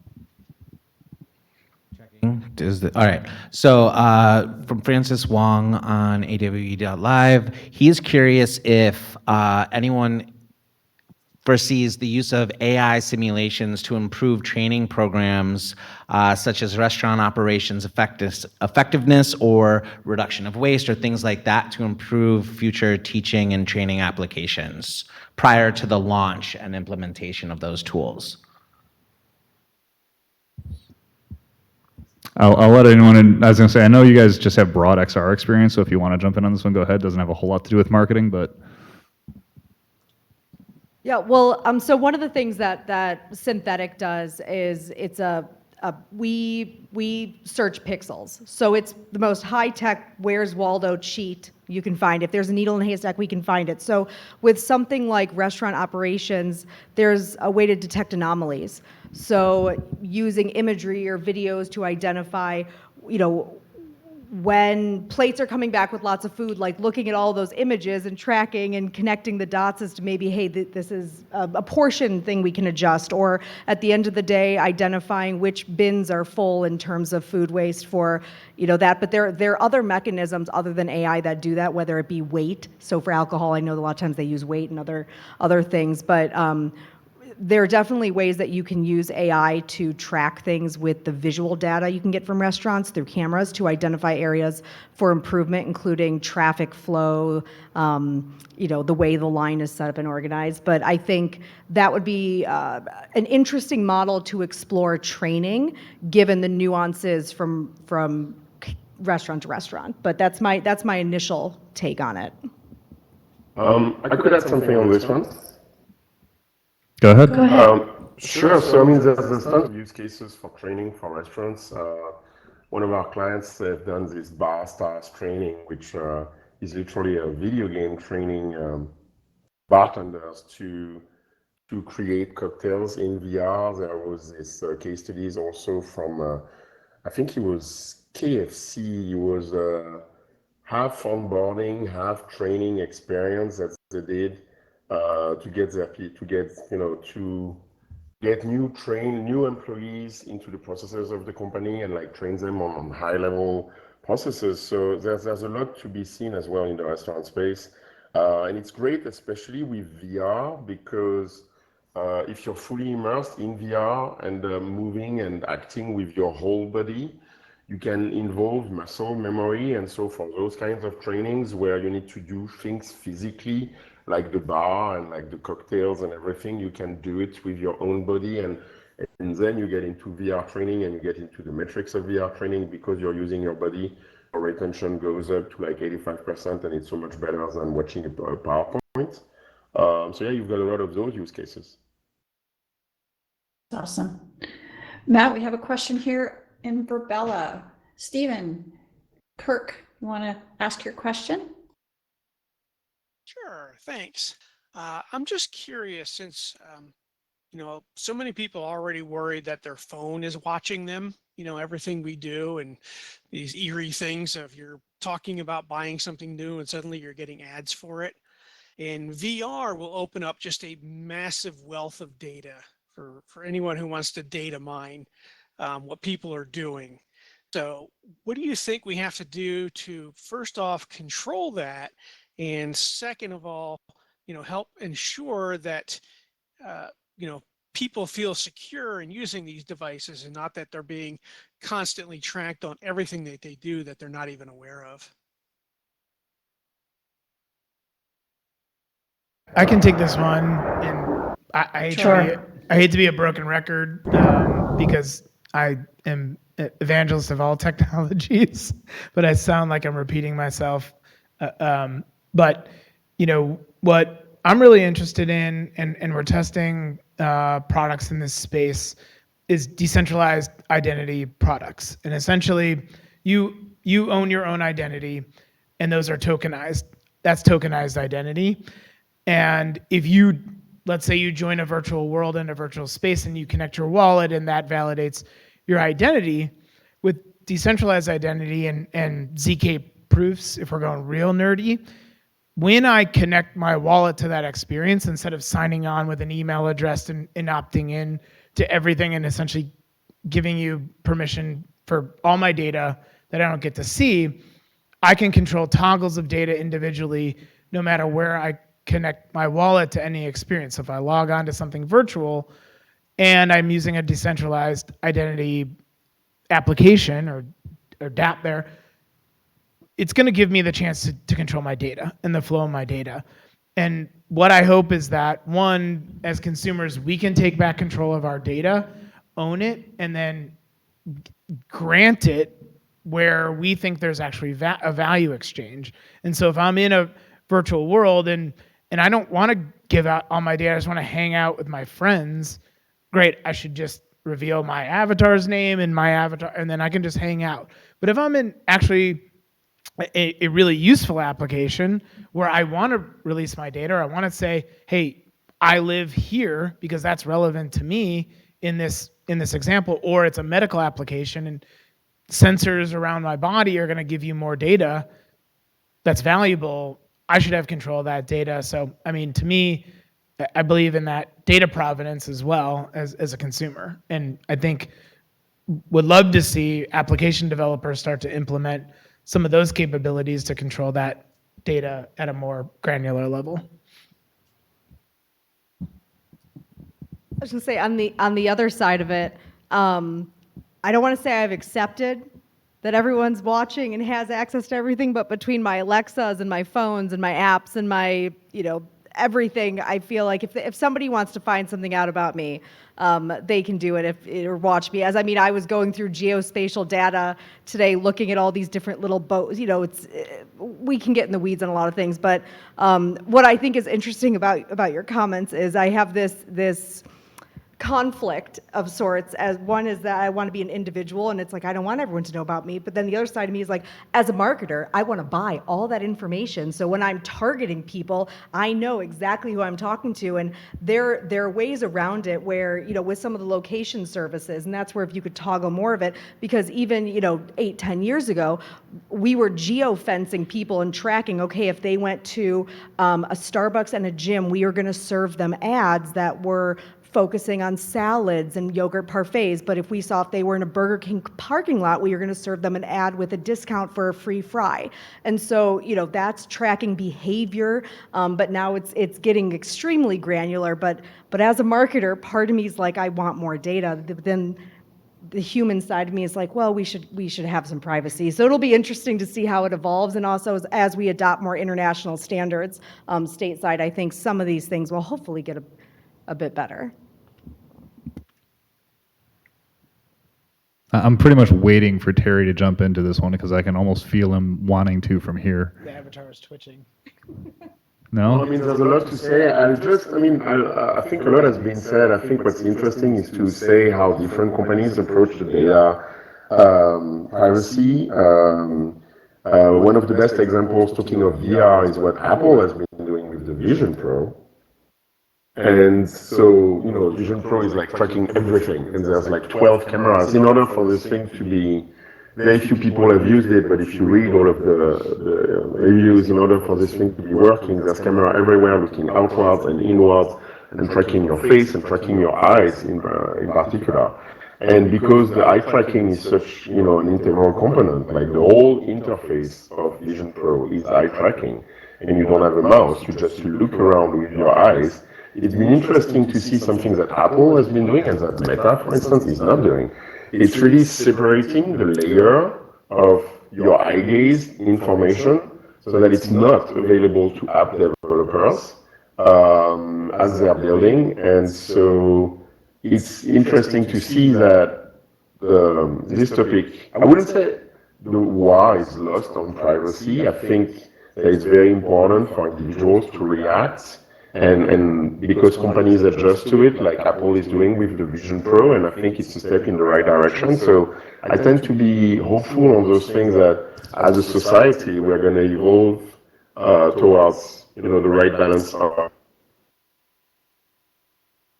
All right. So from Francis Wong on AWE.live, he's curious if anyone foresees the use of AI simulations to improve training programs such as restaurant operations effectiveness or reduction of waste or things like that to improve future teaching and training applications prior to the launch and implementation of those tools. I'll let anyone in. I was going to say, I know you guys just have broad XR experience, so if you want to jump in on this one, go ahead. Doesn't have a whole lot to do with marketing, but. Yeah, well, so one of the things that Synthetic does is we search pixels. So it's the most high-tech Where's Waldo cheat you can find. If there's a needle in a haystack, we can find it. So with something like restaurant operations, there's a way to detect anomalies. So using imagery or videos to identify, when plates are coming back with lots of food, like looking at all those images and tracking and connecting the dots as to maybe, hey, this is a portion thing we can adjust, or at the end of the day, identifying which bins are full in terms of food waste for, that. But there are other mechanisms other than AI that do that, whether it be weight. So for alcohol, I know a lot of times they use weight and other things, but there are definitely ways that you can use AI to track things with the visual data you can get from restaurants through cameras to identify areas for improvement, including traffic flow, the way the line is set up and organized. But I think that would be an interesting model to explore training, given the nuances from restaurant to restaurant. But that's my initial take on it. I could add something on this one. Go ahead. Sure. So, I mean, there's tons of use cases for training for restaurants. One of our clients have done this bar stars training, which is literally a video game training bartenders to create cocktails in VR. There was this case studies also from, I think it was KFC. It was half onboarding, half training experience that they did to get new employees into the processes of the company and like train them on high level processes. So there's a lot to be seen as well in the restaurant space. And it's great, especially with VR, because if you're fully immersed in VR and moving and acting with your whole body, you can involve muscle memory. And so for those kinds of trainings where you need to do things physically, like the bar and like the cocktails and everything, you can do it with your own body. And then you get into VR training and you get into the metrics of VR training because you're using your body. Your retention goes up to like 85%, and it's so much better than watching a PowerPoint. So yeah, you've got a lot of those use cases. Awesome. Matt, we have a question here in Verbella. Stephen, Kirk, you want to ask your question? Sure, thanks. I'm just curious, since so many people are already worried that their phone is watching them, everything we do, and these eerie things of you're talking about buying something new and suddenly you're getting ads for it. And VR will open up just a massive wealth of data for anyone who wants to data mine what people are doing. So what do you think we have to do to, first off, control that? And second of all, help ensure that, people feel secure in using these devices and not that they're being constantly tracked on everything that they do that they're not even aware of. I can take this one, and I hate to be a broken record because I am an evangelist of all technologies, but I sound like I'm repeating myself. But what I'm really interested in, and we're testing products in this space is decentralized identity products. And essentially, you own your own identity, and those are tokenized. That's tokenized identity. And if you, let's say you join a virtual world in a virtual space and you connect your wallet and that validates your identity, with decentralized identity and ZK proofs, if we're going real nerdy, when I connect my wallet to that experience, instead of signing on with an email address and opting in to everything and essentially giving you permission for all my data that I don't get to see, I can control toggles of data individually no matter where I connect my wallet to any experience. So if I log on to something virtual and I'm using a decentralized identity application or dApp there, it's going to give me the chance to control my data and the flow of my data. And what I hope is that, one, as consumers, we can take back control of our data, own it, and then grant it where we think there's actually a value exchange. And so if I'm in a virtual world and I don't want to give out all my data, I just want to hang out with my friends, great, I should just reveal my avatar's name and my avatar, and then I can just hang out. But if I'm in actually a really useful application where I want to release my data, or I want to say, hey, I live here because that's relevant to me in this example, or it's a medical application and sensors around my body are going to give you more data that's valuable, I should have control of that data. So, I mean, to me, I believe in that data provenance as well as a consumer. And I think would love to see application developers start to implement some of those capabilities to control that data at a more granular level. I was going to say on the other side of it, I don't want to say I've accepted that everyone's watching and has access to everything, but between my Alexas and my phones and my apps and my, everything, I feel like if somebody wants to find something out about me, they can do it or watch me. I was going through geospatial data today, looking at all these different little boats. We can get in the weeds on a lot of things, but what I think is interesting about your comments is I have this conflict of sorts. As one is that I want to be an individual, and it's like I don't want everyone to know about me, but then the other side of me is like, as a marketer, I want to buy all that information, so when I'm targeting people, I know exactly who I'm talking to. And there are ways around it where, with some of the location services, and that's where if you could toggle more of it, because even 8-10 years ago, we were geo-fencing people and tracking, okay, if they went to a Starbucks and a gym, we are going to serve them ads that were focusing on salads and yogurt parfaits, but if they were in a Burger King parking lot, we were going to serve them an ad with a discount for a free fry. And so, that's tracking behavior, but now it's getting extremely granular. But as a marketer, part of me is like, I want more data. Then the human side of me is like, well, we should have some privacy. So it'll be interesting to see how it evolves, and also as we adopt more international standards, stateside, I think some of these things will hopefully get a bit better. I'm pretty much waiting for Terry to jump into this one because I can almost feel him wanting to from here. The avatar is twitching. No? Well, there's a lot to say. I think a lot has been said. I think what's interesting is to say how different companies approach the data privacy. One of the best examples, talking of VR, is what Apple has been doing with the Vision Pro. And so, Vision Pro is like tracking everything, and there's like 12 cameras. In order for this thing to be, very few people have used it, but if you read all of the reviews, in order for this thing to be working, there's camera everywhere looking outwards and inwards, and tracking your face and tracking your eyes in particular. And because the eye tracking is such, an integral component, like the whole interface of Vision Pro is eye tracking, and you don't have a mouse, you look around with your eyes. It's been interesting to see something that Apple has been doing and that Meta, for instance, is not doing. It's really separating the layer of your eye gaze information so that it's not available to app developers as they're building. And so it's interesting to see that this topic, I wouldn't say the war is lost on privacy. I think that it's very important for individuals to react And because companies adjust to it, like Apple is doing with the Vision Pro, and I think it's a step in the right direction. So I tend to be hopeful on those things that as a society, we're going to evolve towards, the right balance of.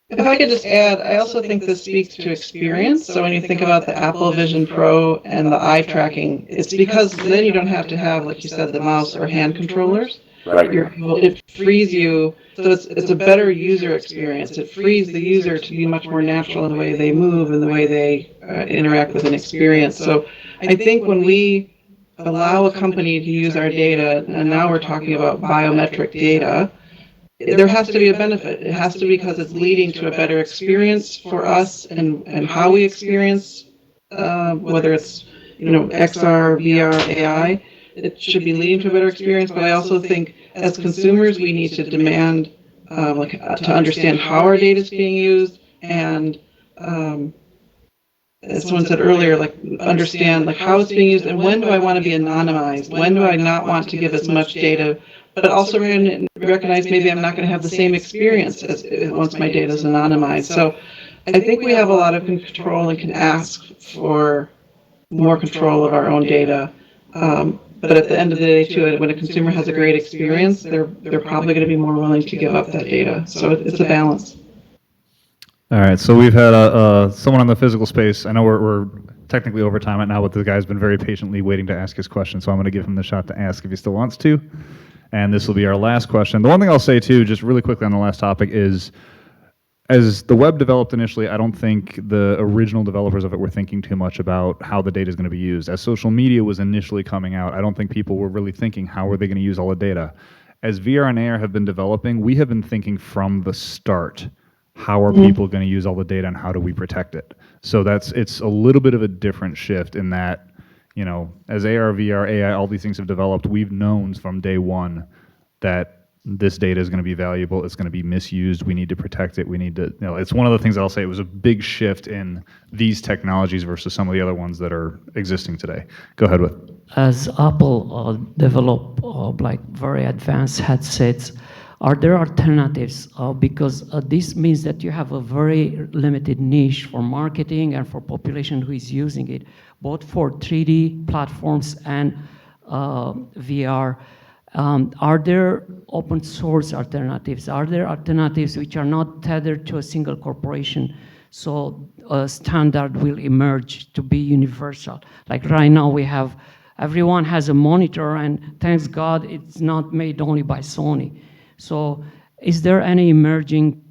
If I could just add, I also think this speaks to experience. So when you think about the Apple Vision Pro and the eye tracking, it's because then you don't have to have, like you said, the mouse or hand controllers. Right. It frees you, so it's a better user experience. It frees the user to be much more natural in the way they move and the way they interact with an experience. So I think when we allow a company to use our data, and now we're talking about biometric data, there has to be a benefit. It has to be because it's leading to a better experience for us and how we experience, whether it's, XR, VR, AI. It should be leading to a better experience, but I also think as consumers, we need to demand, to understand how our data is being used and, as someone said earlier, understand how it's being used and when do I want to be anonymized? When do I not want to give as much data? But also recognize maybe I'm not going to have the same experience as once my data is anonymized. So I think we have a lot of control and can ask for more control of our own data. But at the end of the day, too, when a consumer has a great experience, they're probably going to be more willing to give up that data. So it's a balance. All right, so we've had someone on the physical space. I know we're technically over time right now, but the guy's been very patiently waiting to ask his question, so I'm going to give him the shot to ask if he still wants to. And this will be our last question. The one thing I'll say, too, just really quickly on the last topic is, as the web developed initially, I don't think the original developers of it were thinking too much about how the data is going to be used. As social media was initially coming out, I don't think people were really thinking, how are they going to use all the data? As VR and AR have been developing, we have been thinking from the start, how are people going to use all the data and how do we protect it? So it's a little bit of a different shift in that, as AR, VR, AI, all these things have developed, we've known from day one that this data is going to be valuable, it's going to be misused, we need to protect it, we need to, it's one of the things I'll say, it was a big shift in these technologies versus some of the other ones that are existing today. Go ahead with. As Apple develop very advanced headsets, are there alternatives? Because this means that you have a very limited niche for marketing and for population who is using it, both for 3D platforms and VR. Are there open source alternatives? Are there alternatives which are not tethered to a single corporation? So a standard will emerge to be universal. Like right now everyone has a monitor, and thanks God it's not made only by Sony. So is there any emerging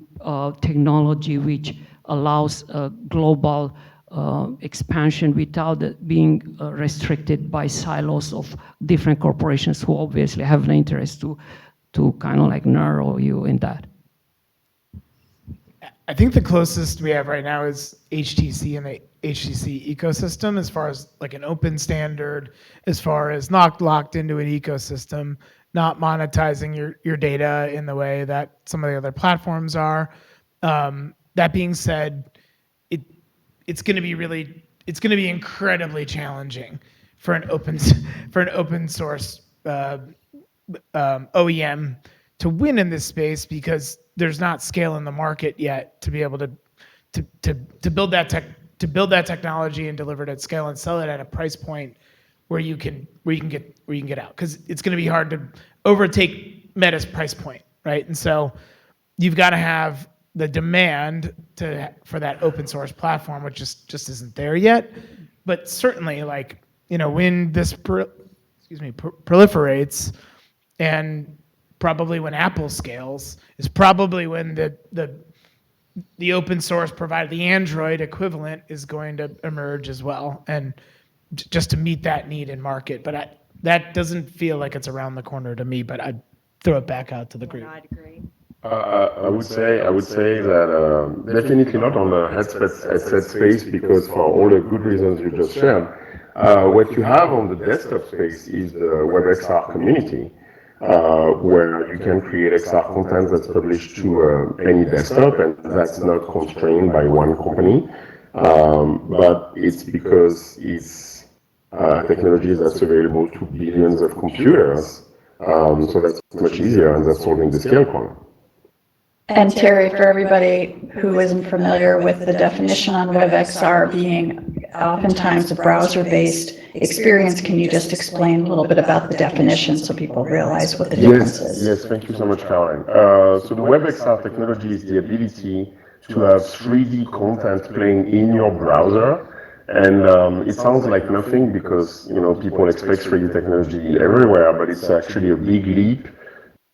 technology which allows a global expansion without it being restricted by silos of different corporations who obviously have an interest to kind of narrow you in that? I think the closest we have right now is HTC and the HTC ecosystem, as far as an open standard, as far as not locked into an ecosystem, not monetizing your data in the way that some of the other platforms are. That being said, it's going to be incredibly challenging for an open source OEM to win in this space, because there's not scale in the market yet to be able to build that technology and deliver it at scale and sell it at a price point where you can get out, because it's going to be hard to overtake Meta's price point, right? And so you've got to have the demand for that open source platform, which just isn't there yet. But certainly, when this proliferates, and probably when Apple scales, is probably when the open source provider, the Android equivalent, is going to emerge as well, and just to meet that need in market. But that doesn't feel like it's around the corner to me. But I'd throw it back out to the group. I'd agree. I would say that definitely not on the headset space, because for all the good reasons you just shared, what you have on the desktop space is the WebXR community, where you can create XR content that's published to any desktop, and that's not constrained by one company. But it's because it's technology that's available to billions of computers, so that's much easier, and that's solving the scale problem. And Terry, for everybody who isn't familiar with the definition on WebXR being oftentimes a browser-based experience, can you just explain a little bit about the definition so people realize what the difference is? Yes, thank you so much, Caroline. So the WebXR technology is the ability to have 3D content playing in your browser. And it sounds like nothing because, people expect 3D technology everywhere, but it's actually a big leap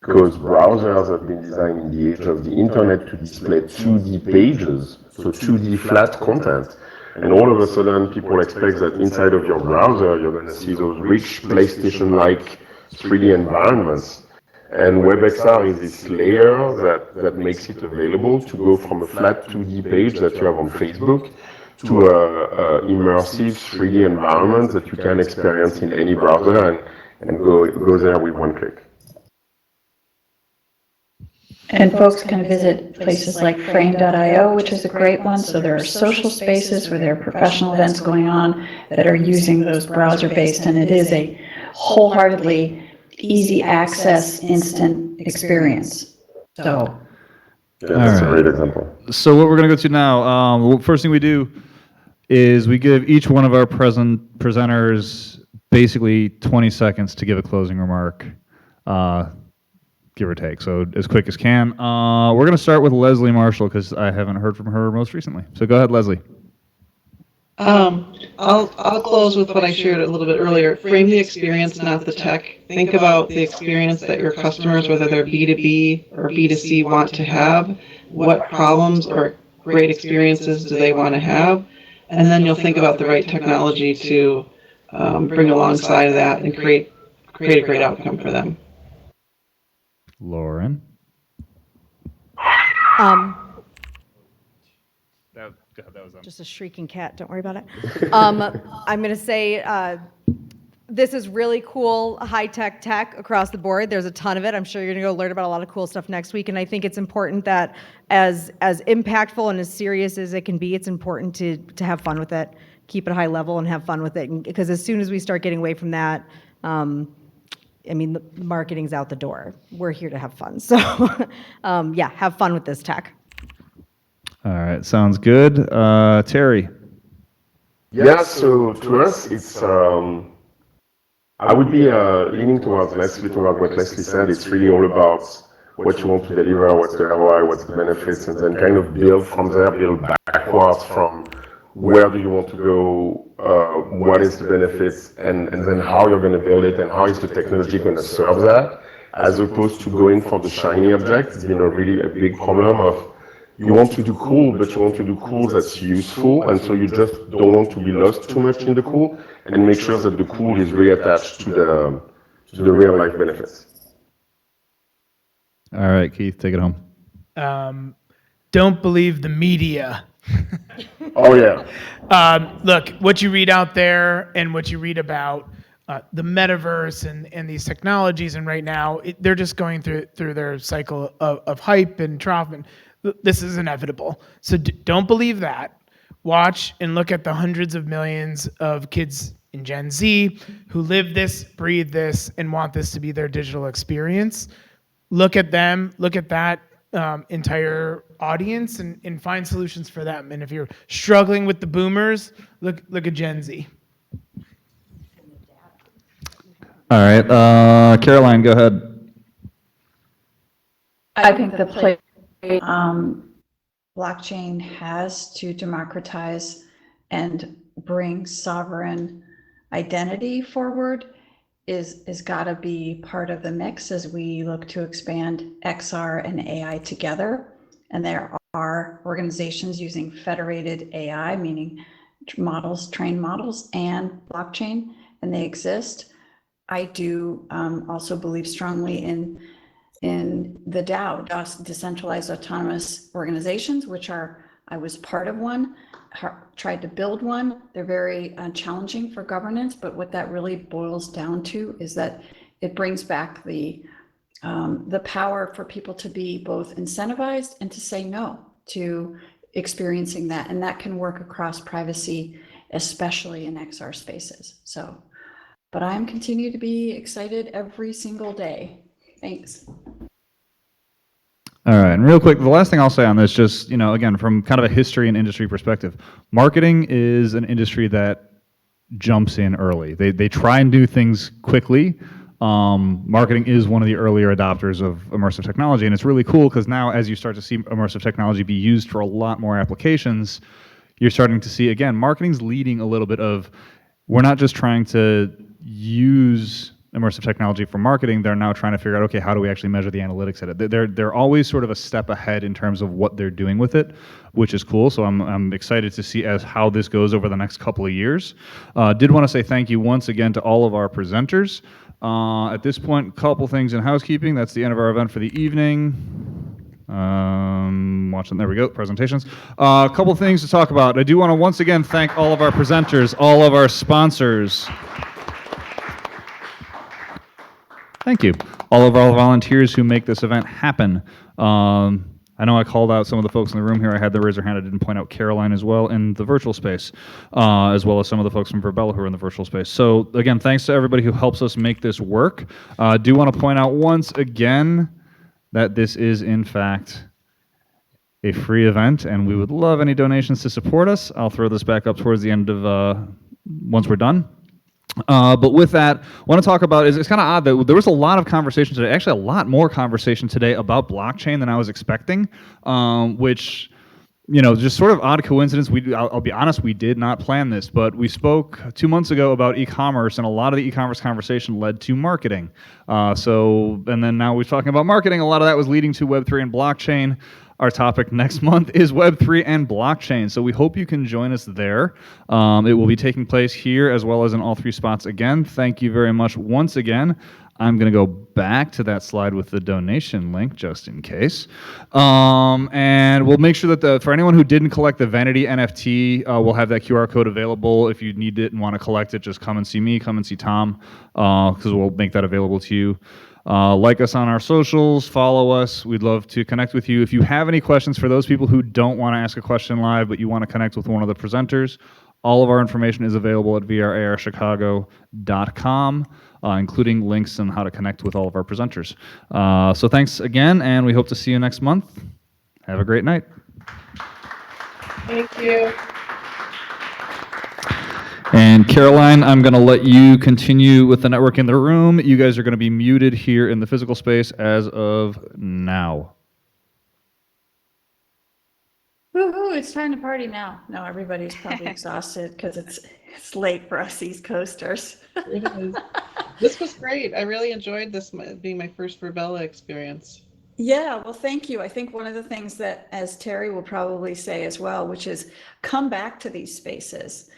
because browsers have been designed in the age of the internet to display 2D pages, so 2D flat content. And all of a sudden, people expect that inside of your browser, you're going to see those rich PlayStation-like 3D environments. And WebXR is this layer that makes it available to go from a flat 2D page that you have on Facebook to a immersive 3D environment that you can experience in any browser and go there with one click. And folks can visit places like frame.io, which is a great one. So there are social spaces where there are professional events going on that are using those browser-based, and it is a wholeheartedly easy access, instant experience. So. Yeah, that's a great example. So what we're going to go to now, first thing we do is we give each one of our presenters basically 20 seconds to give a closing remark. Give or take, so as quick as can. We're going to start with Leslie Marshall because I haven't heard from her most recently. So go ahead, Leslie. I'll close with what I shared a little bit earlier. Frame the experience, not the tech. Think about the experience that your customers, whether they're B2B or B2C, want to have. What problems or great experiences do they want to have? And then you'll think about the right technology to bring alongside of that and create a great outcome for them. Lauren. Just a shrieking cat, don't worry about it. I'm going to say this is really cool, high-tech tech across the board. There's a ton of it. I'm sure you're going to go learn about a lot of cool stuff next week, and I think it's important that as impactful and as serious as it can be, it's important to have fun with it, keep it high level and have fun with it, because as soon as we start getting away from that, the marketing's out the door. We're here to have fun. So, yeah, have fun with this tech. All right, sounds good. Terry. Yeah, so to us, it's, I would be leaning towards what Leslie said. It's really all about what you want to deliver, what's the ROI, what's the benefits, and then kind of build from there, build backwards from where do you want to go, what is the benefits, and then how you're going to build it, and how is the technology going to serve that, as opposed to going for the shiny object. It's been a big problem of you want to do cool, but you want to do cool that's useful, and so you just don't want to be lost too much in the cool, and make sure that the cool is really attached to the real life benefits. All right, Keith, take it home. Don't believe the media. Oh yeah. Look, what you read out there and what you read about the metaverse and these technologies, and right now they're just going through their cycle of hype and trough. And this is inevitable. So don't believe that. Watch and look at the hundreds of millions of kids in Gen Z who live this, breathe this, and want this to be their digital experience. Look at them, look at that entire audience and find solutions for them. And if you're struggling with the boomers, look at Gen Z. All right, Caroline, go ahead. I think the play blockchain has to democratize and bring sovereign identity forward is got to be part of the mix as we look to expand XR and AI together. And there are organizations using federated AI, meaning trained models and blockchain, and they exist. I do also believe strongly in the DAO, decentralized autonomous organizations, which I was part of one, tried to build one. They're very challenging for governance, but what that really boils down to is that it brings back the power for people to be both incentivized and to say no to experiencing that. And that can work across privacy, especially in XR spaces. So, but I'm continue to be excited every single day. Thanks. All right, and real quick, the last thing I'll say on this, just, again, from kind of a history and industry perspective, marketing is an industry that jumps in early. They try and do things quickly. Marketing is one of the earlier adopters of immersive technology, and it's really cool because now as you start to see immersive technology be used for a lot more applications, you're starting to see, again, marketing's leading a little bit of, we're not just trying to use immersive technology for marketing, they're now trying to figure out, okay, how do we actually measure the analytics at it? They're always sort of a step ahead in terms of what they're doing with it, which is cool. So I'm excited to see how this goes over the next couple of years. Did want to say thank you once again to all of our presenters. At this point, a couple things in housekeeping. That's the end of our event for the evening. Watching, there we go, presentations. A couple things to talk about. I do want to once again thank all of our presenters, all of our sponsors. Thank you. All of our volunteers who make this event happen. I know I called out some of the folks in the room here. I had them raise their hand. I didn't point out Caroline as well in the virtual space, as well as some of the folks from Verbella who are in the virtual space. So again, thanks to everybody who helps us make this work. Do want to point out once again that this is in fact a free event, and we would love any donations to support us. I'll throw this back up towards the end of once we're done. But with that, I want to talk about, it's kind of odd that there was a lot of conversation today, actually a lot more conversation today about blockchain than I was expecting, which, just sort of odd coincidence. I'll be honest, we did not plan this, but we spoke 2 months ago about e-commerce, and a lot of the e-commerce conversation led to marketing. And then now we're talking about marketing. A lot of that was leading to Web3 and blockchain. Our topic next month is Web3 and blockchain, so we hope you can join us there. It will be taking place here as well as in all 3 spots again. Thank you very much once again. I'm going to go back to that slide with the donation link just in case. And we'll make sure that for anyone who didn't collect the Vanity NFT, we'll have that QR code available. If you need it and want to collect it, just come and see me, come and see Tom, because we'll make that available to you. Like us on our socials, follow us. We'd love to connect with you. If you have any questions for those people who don't want to ask a question live, but you want to connect with one of the presenters, all of our information is available at vrarchicago.com, including links on how to connect with all of our presenters. So thanks again, and we hope to see you next month. Have a great night. Thank you. And Caroline, I'm going to let you continue with the network in the room. You guys are going to be muted here in the physical space as of now. Woohoo, it's time to party now. No, everybody's probably exhausted because it's late for us East Coasters. It is. This was great. I really enjoyed this being my first Verbella experience. Yeah, well, thank you. I think one of the things that, as Terry will probably say as well, which is come back to these spaces.